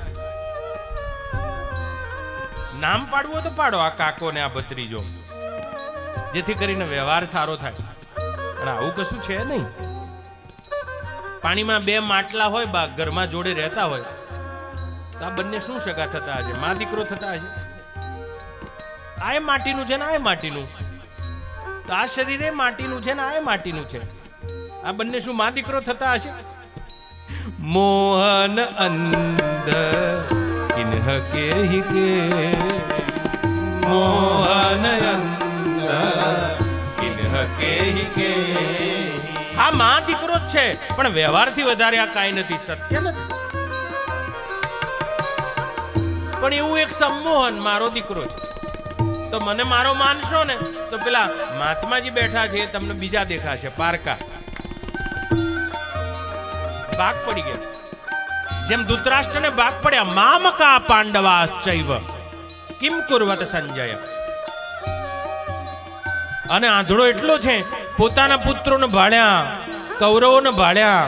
નામ પાડવું તો પાડો, આ કાકો ને આ ભત્રીજો, જેથી કરીને વ્યવહાર સારો થાય. અને આવું કશું છે નહીં. પાણીમાં 2 માટલા હોય, બા ઘરમાં જોડે રહેતા હોય, તો આ બંને શું સગા થતા હશે? માં દીકરો થતા હશે. આ એ માટીનું છે ને આ એ માટીનું, તો આ શરીર એ માટીનું છે ને આ એ માટીનું છે. આ બંને શું માં દીકરો થતા હશે? મોહન અંધ કિન્હ કે હી કે, મોહન અંધ કિન્હ કે હી કે. આ માં દીકરો જ છે, પણ વ્યવહારથી વધારે આ કાંઈ નથી, સત્ય નથી. પણ એવું એક સંમોહન, મારો દીકરો છે તો મને મારો માનશો ને, તો પેલા મહાત્માજી બેઠા છે તમને બીજા દેખાશે, પારકા. ભાગ પડી ગયા. જેમ ધૃતરાષ્ટ્રને ભાગ પડ્યા, મામકા પાંડવાશ્ચૈવ કિમ કુર્વત સંજય. અને આંધળો એટલો છે, પોતાના પુત્રોને ભાળ્યા, કૌરવોને ભાળ્યા,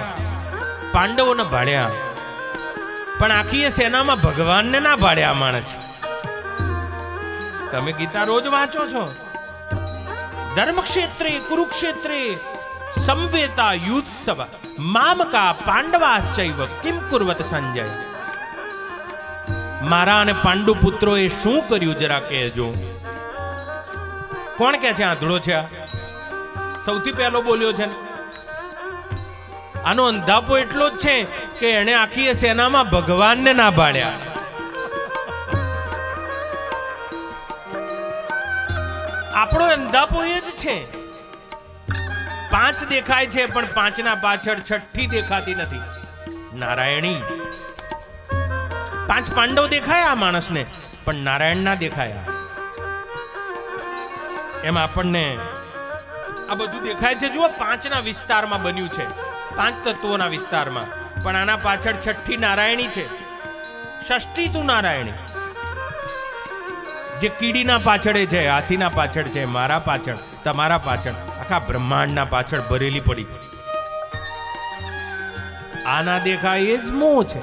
પાંડવોને ભાળ્યા, પણ આખી એ સેનામાં ભગવાનને ના ભાળ્યા. માણસ, તમે ગીતા રોજ વાંચો છો. ધર્મક્ષેત્રે કુરુક્ષેત્રે સંવેતા યુત્સવ મામકા પાંડવાશ્ચૈવ કિમ કુર્વત સંજય. મારા અને પાંડુ પુત્રોએ શું કર્યું જરા કહેજો. કોણ કે છે આંધળો છે? સૌથી પહેલો બોલ્યો છે. આનો અંધાપો એટલો જ છે કે એને આખી સેનામાં ભગવાનને ના ભાળ્યા. આપણો અંધાપો એ જ છે. 5 દેખાય છે, પણ 5ના પાછળ 6ઠ્ઠી દેખાતી નથી. નારાયણી પાંચ પાંડવ દેખાયા આ માણસને, પણ નારાયણ ના દેખાયા. એમ આપણને આ બધું દેખાય છે. જુઓ, 5 ના વિસ્તારમાં બન્યું છે, 5 તત્વોના વિસ્તારમાં, પણ આના પાછળ છઠ્ઠી નારાયણી છે, ષષ્ઠી તું નારાયણી. જે કીડીના પાછળ છે, હાથીના પાછળ છે, મારા પાછળ, તમારા પાછળ, આખા બ્રહ્માંડના પાછળ ભરેલી પડી. આના દેખાય એ જ મોહ છે.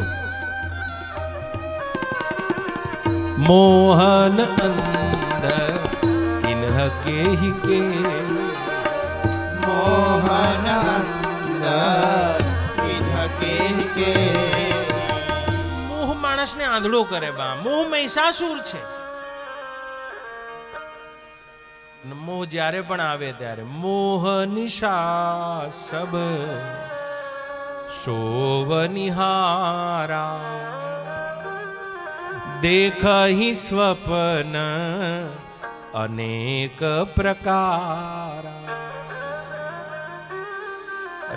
મોહન અંદર કિન્હ કેહી કે,
મોહન અંદર કિન્હ કેહી કે.
મોહ માણસને આંધળો કરે બા. મોહ મહિષાસુર છે. મોહ જ્યારે પણ આવે ત્યારે મોહ નિશા સબ શોભ નિહારા, દેખહી સ્વપ્ન અનેક પ્રકારા.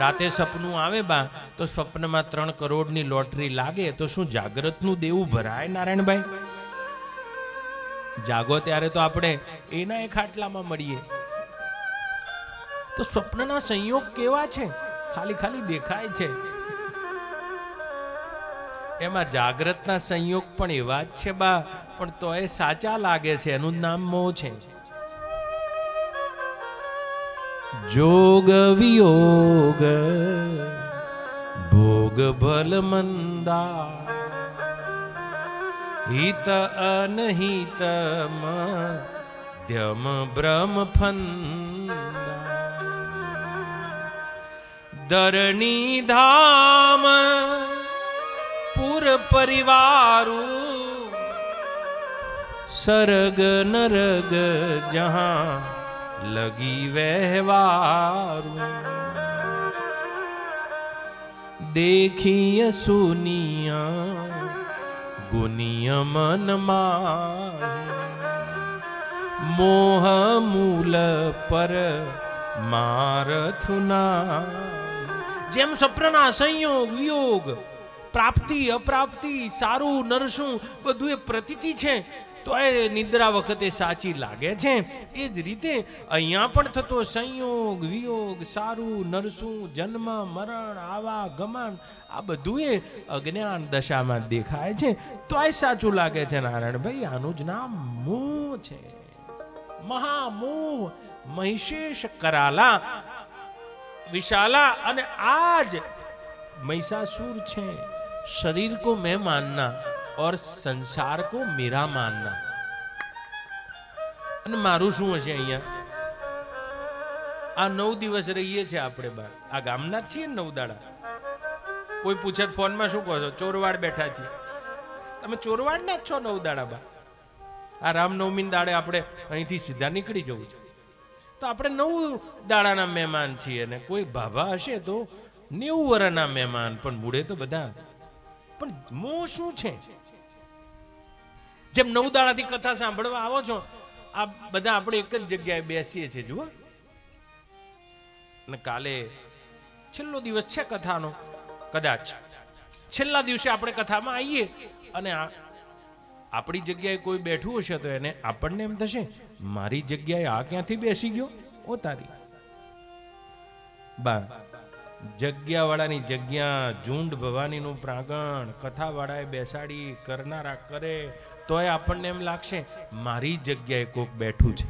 રાતે સપનું આવે બા, તો સ્વપ્નમાં 3 કરોડની લોટરી લાગે, તો શું જાગ્રતનું દેવું ભરાય નારાયણભાઈ? જાગો ત્યારે તો આપણે એના ખાટલામાં મળીએ. તો સ્વપ્નના સંયોગ કેવા છે? ખાલી ખાલી દેખાય છે. એમાં જાગ્રતના સંયોગ પણ એવા જ છે બા, પણ તોય સાચા લાગે છે. એનું નામ મોહ છે. જોગ વિયોગ ભોગ ભલ મંદા, હિત અનહિત મધ્યમ બ્રહ્મ ફંદા. ધરણી ધામ પુર પરિવારું, સરગ નરગ જહાં લગી વહેવારું. देखिए सुनिया गुनिय मन माही, मोह मूल पर मारथुना. જેમ સ્વપ્નના સંયોગ વિયોગ, પ્રાપ્તિ અપ્રાપ્તિ, સારું નરસું બધું એ પ્રતીતિ છે, તો એ નિદ્રા વખતે સાચી લાગે છે. એ જ રીતે અહીંયા પણ થતો સંયોગ વિયોગ, સારું નરસું, જન્મ મરણ, આવા ગમન, આ બધું એ અજ્ઞાન દશામાં દેખાય છે, તો એ સાચું લાગે છે. નારાયણભાઈ, આનું જ નામ મોહ છે. મહામોહ, મહિષેશ કરાલા विशाला અને आज महिषासुर છે. शरीर को मैं मानना और संसार को मेरा मानना. અને મારું શું હશે? અહીંયા આ 9 દિવસ રહીએ છે આપણે બહાર, આ ગામના જ છીએ 9 દાડા. કોઈ પૂછે ફોનમાં શું કહો છો? ચોરવાડ બેઠા છીએ. તમે ચોરવાડ ના જ છો 9 દાડા બહાર. આ રામનવમી દાડે આપણે અહીંથી સીધા નીકળી જવું છે, તો આપણે 9 દાડાના મહેમાન છીએ. ને કોઈ ભાભા હશે તો 90 વર્ષના મહેમાન, પણ મૂળે તો બધા. પણ મોહ શું છે? જેમ 9 દાડાથી કથા સાંભળવા આવો છો, આ બધા આપણે એક જ જગ્યાએ બેસીએ છીએ. જુઓ, અને કાલે છેલ્લો દિવસ છે કથાનો, કદાચ છેલ્લા દિવસે આપણે કથામાં આવીએ અને આપણી જગ્યાએ કોઈ બેઠું હશે તો એને આપણને એમ થશે, મારી જગ્યાએ આ ક્યાંથી બેસી ગયો? ઓ તારી બા, જગ્યા વાળાની જગ્યા, ઝુંડ ભવાનીનું પ્રાંગણ, કથા વાળાએ બેસાડી, કરનારા કરે, તોય આપણને એમ લાગશે મારી જગ્યાએ કોક બેઠું છે.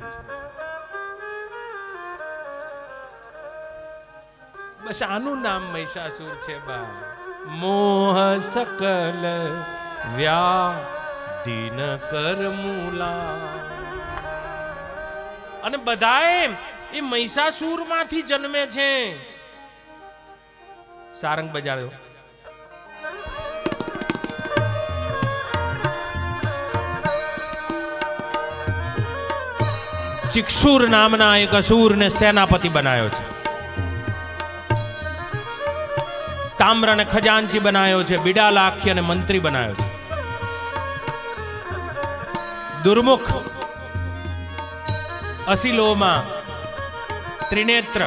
બસ આનું નામ મહિષાસુર છે બા. મોહ સકલ વ્યાધિન કરમૂલા. અને બધાએ એ મહિષાસુર માંથી જન્મે છે. સારંગ બજાડ્યો. ચિક્ષુર નામના એક અસુર ને સેનાપતિ બનાવ્યો છે. તામ્ર ને ખજાનચી બનાવ્યો છે. બિડાલાખ્ય ને મંત્રી બનાવ્યો છે. દુર્મુખ, અસિલોમાં, ત્રિનેત્ર,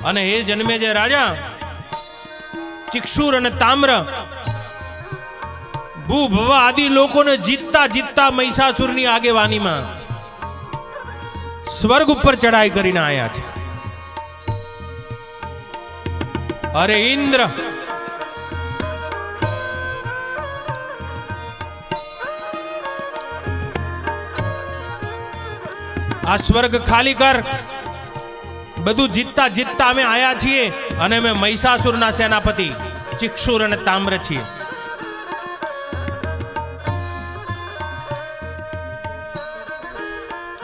અને એ જન્મે જે રાજા ચિક્ષુર અને તામ્ર ભૂ ભવ આદિ લોકોને જીતતા જીતતા મહિષાસુરની આગેવાનીમાં સ્વર્ગ ઉપર ચડાઈ કરીને આયા છે. અરે ઇન્દ્ર, આ સ્વર્ગ ખાલી કર. બધું જીતતા જીતતા અમે આયા છીએ અને અમે મહિષાસુરના સેનાપતિ ચિક્ષુર અને તામ્ર છીએ.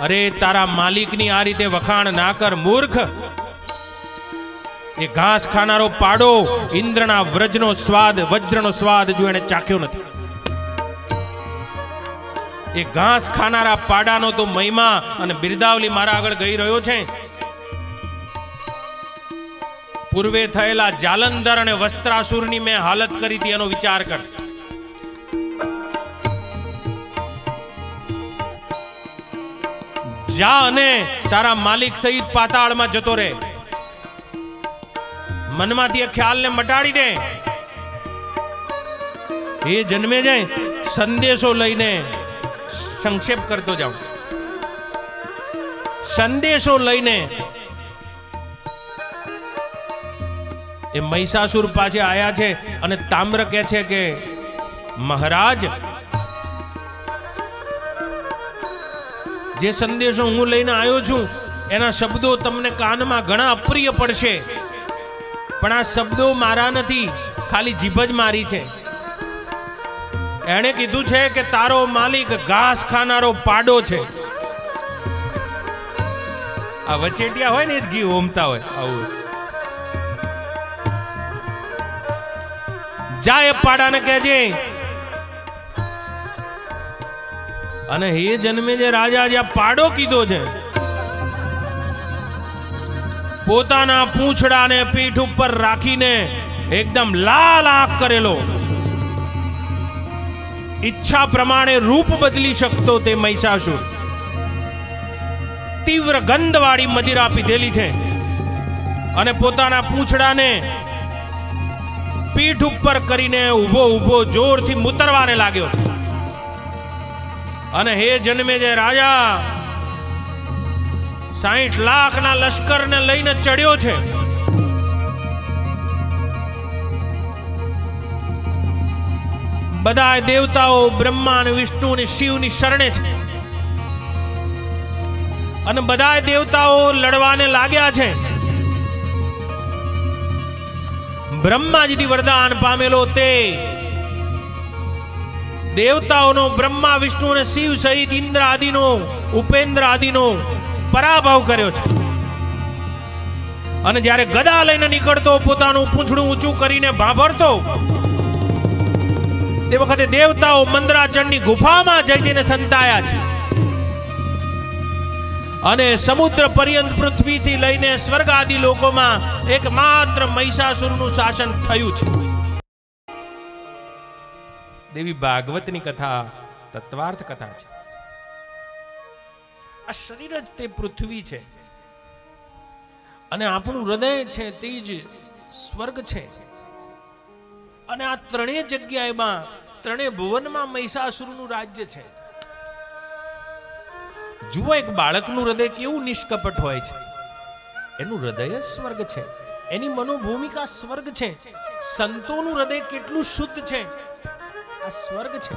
અરે તારા માલિકની આ રીતે વખાણ ના કર મૂર્ખ. એ ઘાસ ખાનારો પાડો ઇન્દ્રના વ્રજનો સ્વાદ, વજ્રનો સ્વાદ જો એને ચાખ્યો નથી. એ ઘાસ ખાનારા પાડાનો તો મહિમા અને બિરદાવલી મારા આગળ ગઈ રહ્યો છે. પૂર્વે થયેલા જાલંધર અને વસ્ત્રાસુરની મેં હાલત કરી હતી એનો વિચાર કર. જા અને તારા માલિક સહિત પાતાળમાં જતો રહે. મનમાંથી એ ખ્યાલને મટાડી દે. એ જન્મે જાય સંદેશો લઈને સંક્ષેપ કરતો જાઉં. સંદેશો લઈને એ મહિષાસુર પાસે આયા છે અને તામ્ર કહે છે કે મહારાજ, જે સંદેશો હું લઈને આવ્યો છું એના શબ્દો તમને કાનમાં ઘણા અપ્રિય પડશે, પણ આ શબ્દો મારા નથી, ખાલી જીભ જ મારી છે. એણે કીધું છે કે તારો માલિક ઘાસ ખાનારો પાડો છે. આ વચેટિયા હોય ને એ જ ઘી હોમતા હોય. આવું જા એ પાડાને કહેજે. અને હે જન્મે જે રાજા, જ્યાં પાડો કીધો છે, પોતાના પૂંછડાને પીઠ ઉપર રાખીને એકદમ લાલ આંખ કરેલો, ઈચ્છા પ્રમાણે રૂપ બદલી શકતો તે મહિષાસુર, તીવ્ર ગંધવાળી મદિરા પીધેલી છે અને પોતાના પૂંછડાને પીઠ ઉપર કરીને ઉભો ઉભો જોરથી મૂતરવાને લાગ્યો. અને હે જન્મે જે રાજા, 60 લાખના લશ્કરને લઈને ચડ્યો છે. બધા દેવતાઓ બ્રહ્મા અને વિષ્ણુ અને શિવની શરણે છે અને બધા દેવતાઓ લડવાને લાગ્યા છે. બ્રહ્માજીથી વરદાન પામેલો તે દેવતાઓનો, બ્રહ્મા વિષ્ણુ અને શિવ સહિત ઇન્દ્ર આદિનો, ઉપેન્દ્ર આદિનો પરાભવ કર્યો છે. અને જ્યારે ગદા લઈને નીકળતો, પોતાનું પૂંછડું ઊંચું કરીને ભાભરતો, તે વખતે દેવતાઓ મંદરાચળની ગુફામાં જઈને સંતાયા છે અને સમુદ્ર પર્યંત પૃથ્વીથી લઈને સ્વર્ગ આદિ લોકોમાં એકમાત્ર મહિષાસુરનું શાસન થયું છે. દેવી ભાગવતની કથા તત્વાર્થ કથા છે. આ શરીર જ તે પૃથ્વી છે અને આપણું હૃદય છે તે જ સ્વર્ગ છે. અને આ ત્રણેય જગ્યાએમાં, ત્રણેય ભુવનમાં મહિષાસુરનું રાજ્ય છે. જુઓ, એક બાળકનું હૃદય કેવું નિષ્કપટ હોય છે. એનું હૃદય જ સ્વર્ગ છે. એની મનોભૂમિકા સ્વર્ગ છે. સંતોનું હૃદય કેટલું શુદ્ધ છે, આ સ્વર્ગ છે.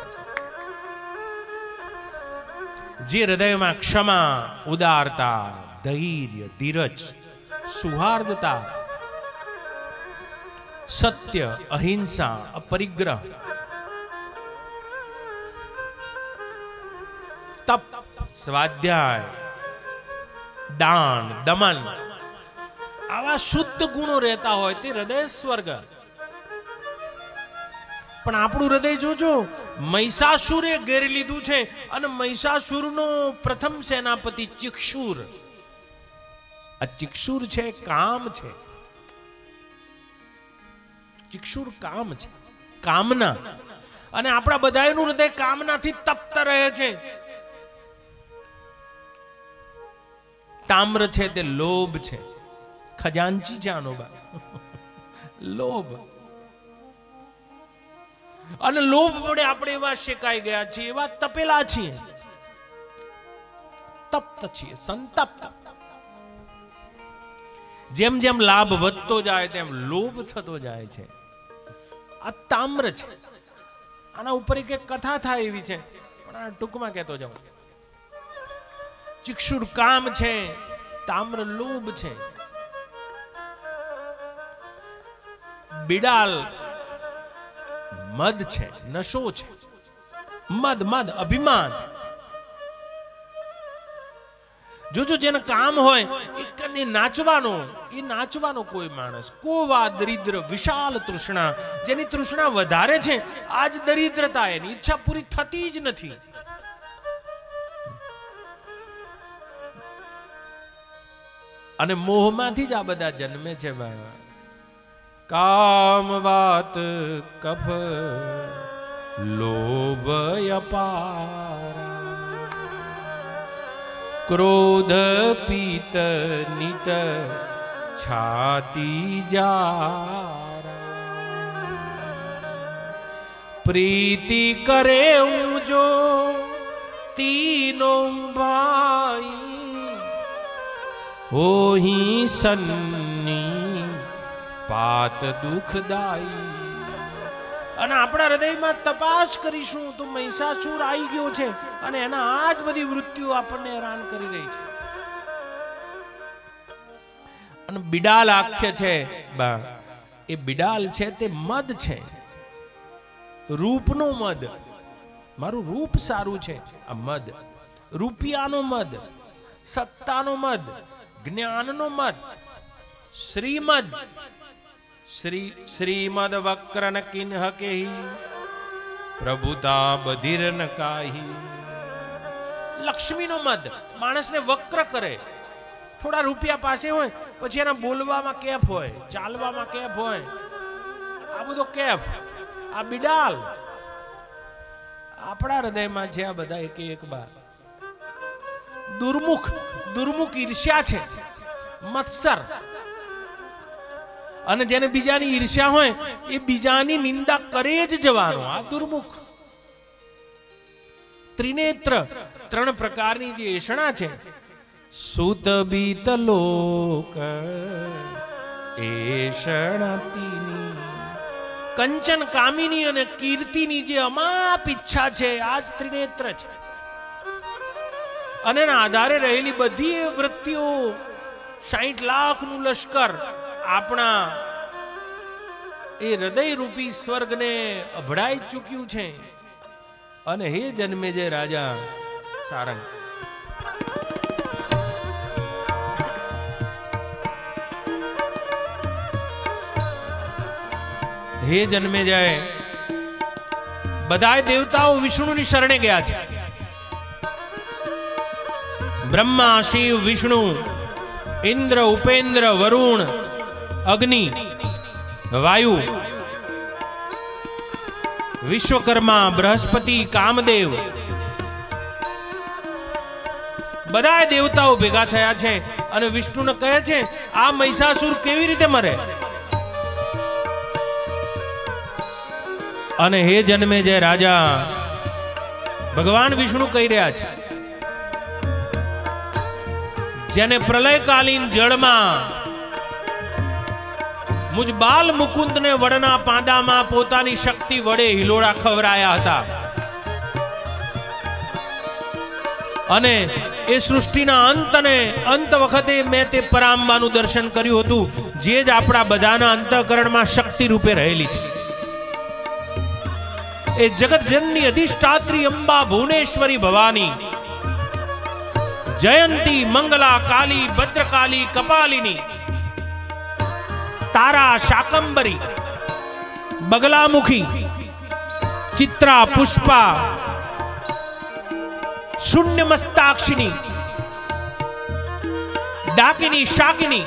જે હૃદયમાં ક્ષમા, ઉદારતા, ધૈર્ય, ધીરજ, સુહાર્દતા, સત્ય, અહિંસા, અપરિગ્રહ, તપ, સ્વાધ્યાય, દાન, દમન, આવા શુદ્ધ ગુણો રહેતા હોય તે હૃદય સ્વર્ગ. પણ આપણું હૃદય જોજો, મહિષાસુરે ઘેરી લીધું છે. અને મહિષાસુરનો પ્રથમ સેનાપતિ ચિક્ષુર. આ ચિક્ષુર છે, કામ છે. ચિક્ષુર કામ છે, કામના. અને આપણા બધાનું હૃદય કામનાથી તપ્ત રહે છે. તામ્ર છે તે લોભ છે. ખજાનચી છે આનો બા, લોભ. અને લોભ વડે આપણે એવા શેકાઈ ગયા છીએ, એવા તપેલા છીએ, તપ્ત છીએ, સંતપ્ત. જેમ જેમ લાભ વધતો જાય તેમ લોભ થતો જાય છે. આ તામ્ર છે. આના ઉપર એક કથા થાય એવી છે, પણ આ ટૂંકમાં કહેતો જાઉં. ચિક્ષુર કામ છે, તામ્ર લોભ છે. બિડાલ મદ છે, નશો છે. મદ અભિમાન. જો જેને કામ હોય એ નાચવાનો કોઈ માણસ. કોવા દરિદ્ર વિશાલ તૃષ્ણા. જેની તૃષ્ણા વધારે છે, આજ દરિદ્રતા, એની ઈચ્છા પૂરી થતી જ નથી. અને મોહમાંથી જ આ બધા જન્મે છે. કામ વાત કફ લોભ અપાર, ક્રોધ પીત નિત છાતી જારા, પ્રીતિ કરે જો તીનો ભાઈ, ઓહી સન્ની પાત દુખદાઈ. અને આપણા હૃદયમાં તપાસ કરીશું તો મહિષાસુર આવી ગયો છે અને એના આ જ બધી વૃત્તિઓ આપણને હેરાન કરી રહી છે. અને બિડાલ આખ્ય છે, એ બિડાલ છે તે મદ છે, રૂપનો મદ. મારું રૂપ સારું છે, આ મદ. રૂપિયાનો મદ, સત્તાનો મદ, જ્ઞાનનો મદ, શ્રીમદ. શ્રીમદ વક્રન કિન્હ કેહી, પ્રભુતા બધિર ન કાહી. લક્ષ્મીનો મદ માણસને વક્ર કરે. થોડા રૂપિયા પાસે હોય પછી એના બોલવામાં કેફ હોય, ચાલવામાં કેફ હોય, આ બધો કેફ. આ બિડાલ આપણા હૃદયમાં છે. આ બધા એક બાર દુર્મુખ ઈર્ષ્યા છે, મત્સર. અને જેને બીજાની ઈર્ષ્યા હોય એ બીજાની નિંદા કરે જ જવાનો. આ દુર્મુખ. ત્રિનેત્ર, 3 પ્રકારની જે એષણા છે. સુત બીત લોક એષણાતીની, કંચન કામિની અને કીર્તિની જે અમાપ ઈચ્છા છે, આ જ ત્રિનેત્ર છે. અને એના આધારે રહેલી બધી વૃત્તિઓ, 60 લાખનું લશ્કર આપણા એ હૃદય રૂપી સ્વર્ગને અભડાઈ ચૂક્યું છે. અને હે જન્મે જે રાજા સારંગ, હે જન્મે જાય, બધાય દેવતાઓ વિષ્ણુની શરણે ગયા છે. બ્રહ્મા, શિવ, વિષ્ણુ, ઇન્દ્ર, ઉપેન્દ્ર, વરુણ, અગ્નિ, વાયુ, વિશ્વકર્મા, બૃહસ્પતિ, કામદેવ, બધા દેવતાઓ ભેગા થયા છે અને વિષ્ણુને કહે છે આ મહિષાસુર કેવી રીતે મરે. અને હે જન્મે જય રાજા, ભગવાન વિષ્ણુ કહી રહ્યા છે, જેને પ્રલયકાલીન જળમાં મુજ બાલ મુકુંદને વડના પાંદામાં પોતાની શક્તિ વડે હિલોળા ખવરાયા હતા. અને એ સૃષ્ટિના અંત વખતે મેં તે પરાંબાનું દર્શન કર્યું હતું, જે જ આપણા બધાના અંતઃકરણમાં શક્તિ રૂપે રહેલી છે. એ જગત જનની અધિષ્ઠાત્રી અંબા ભુવનેશ્વરી ભવાની, જયંતી, મંગલા, કાલી, ભદ્રકાલી, કપાલિની, તારા, શાકંબરી, બગલામુખી, ચિત્રા, પુષ્પા, શૂન્ય મસ્તાક્ષિણી, ડાકિની, શાકિની,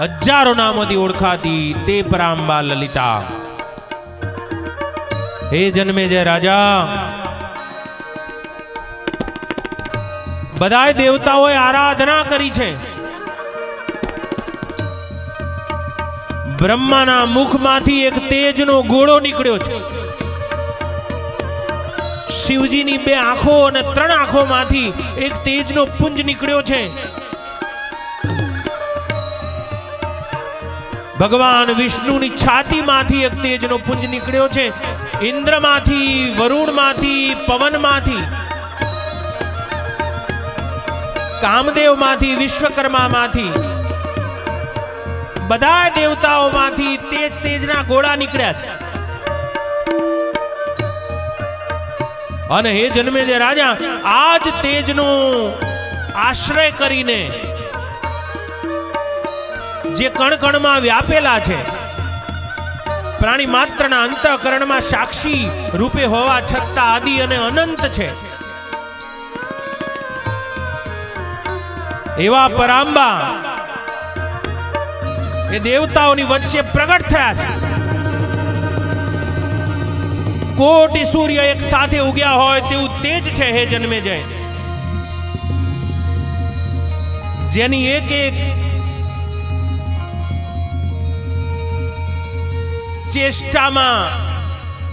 હજારો નામોથી ઓળખાતી તે પરાંબા લલિતા. હે જન્મે જય રાજા, બધાય દેવતાઓએ આરાધના કરી છે. બ્રહ્માના મુખમાંથી એક તેજનો ગોળો નીકળ્યો છે. શિવજીની 2 આંખો અને 3 આંખોમાંથી એક તેજનો પુંજ નીકળ્યો છે. ભગવાન વિષ્ણુની છાતીમાંથી એક તેજનો પુંજ નીકળ્યો છે. ઇન્દ્રમાંથી, વરુણમાંથી, પવનમાંથી, કામદેવમાંથી, વિશ્વકર્મામાંથી, બધા દેવતાઓમાંથી તેજના ગોળા નીકળ્યા છે. અને હે જન્મેજય રાજા, આ જ તેજનો આશ્રય કરીને જે કણકણમાં વ્યાપેલા છે, પ્રાણી માત્રના અંતઃકરણમાં સાક્ષી રૂપે હોવા છતાં આદિ અને અનંત છે, એવા પરાંબા એ દેવતાઓની વચ્ચે પ્રગટ થયા છે. કોટી સૂર્ય એક સાથે ઉગ્યા હોય તેવું તેજ છે હે જન્મેજય, જેની એક એક ચેષ્ટામાં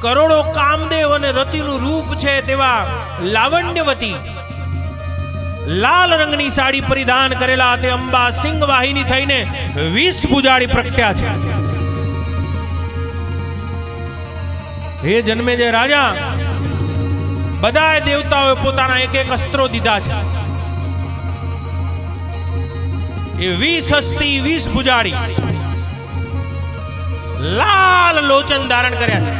કરોડો કામદેવ અને રતિનું રૂપ છે. તેવા લાવણ્યવતી લાલ રંગની સાડી પરિધાન કરેલા તે અંબા સિંહ વાહિની થઈને 20 ભુજાળી પ્રગટ્યા છે. હે જન્મેજય રાજા, બધા દેવતાઓએ પોતાના એક એક અસ્ત્રો દીધા છે. એ 20 હસ્તી 20 ભુજાળી લાલ લોચન ધારણ કર્યા છે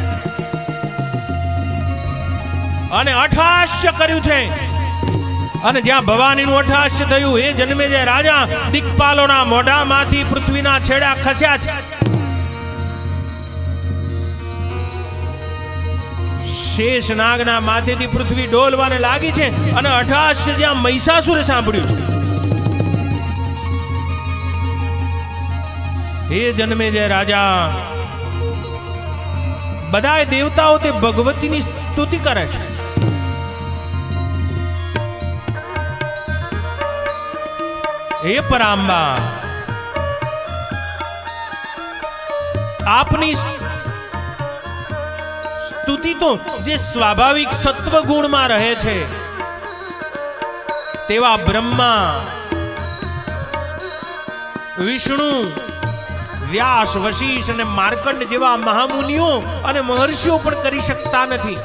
અને અઠાશ્ય કર્યું છે. અને જ્યાં ભવાનીનું અઠાશ્ય થયું, હે જન્મેજય રાજા, દિક્પાલોના મોઢામાંથી પૃથ્વીના છેડા ખસ્યા છે. શેષ નાગના માથેથી પૃથ્વી ડોલવાને લાગી છે. અને અઠાશ્ય જ્યાં મહિષાસુરે સાંભળ્યું છે. હે જન્મેજય રાજા, બધા દેવતાઓ તે ભગવતીની સ્તુતિ કરે છે. હે પરાંબા, આપની સ્તુતિ તો જે સ્વાભાવિક સત્વ ગુણમાં રહે છે, તેવા બ્રહ્મા, વિષ્ણુ, વ્યાસ, વશિષ્ઠ અને માર્કંડ જેવા મહામુનિઓ અને મહર્ષિઓ પણ કરી શકતા નથી.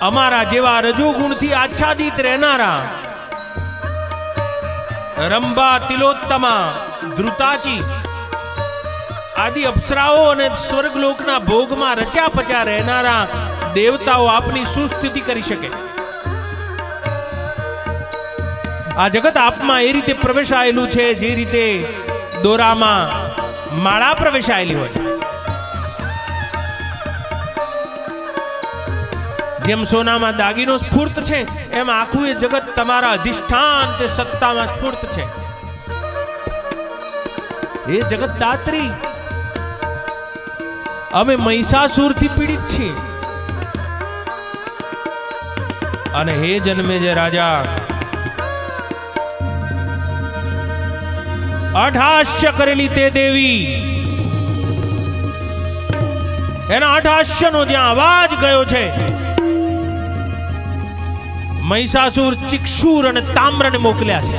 અમારા જેવા રજોગુણથી આચ્છાદિત રહેનારા રંભા, તિલોત્તમા, ધ્રુતાચી આદિ અપ્સરાઓ અને સ્વર્ગલોકના ભોગમાં રચ્યા પચ્યા રહેનારા દેવતાઓ આપની સુસ્તુતિ કરી શકે. આ જગત આપમાં એ રીતે પ્રવેશાયેલું છે જે રીતે દોરામાં માળા પ્રવેશાયેલી હોય. જેમ સોનામાં દાગીનો સ્ફૂર્ત છે, એમ આખું એ જગત તમારા અધિષ્ઠાન તે સત્તામાં સ્ફૂર્ત છે. એ જગત દાત્રી, અમે મહિષાસુરથી પીડિત છીએ. અને હે જન્મેજય રાજા, અઠાશ્ય કરેલી તે દેવી, એના અઠાશ્યનો જ્યાં અવાજ ગયો છે, મહિષાસુર ચિક્ષુર અને તામ્રને મોકલ્યા છે.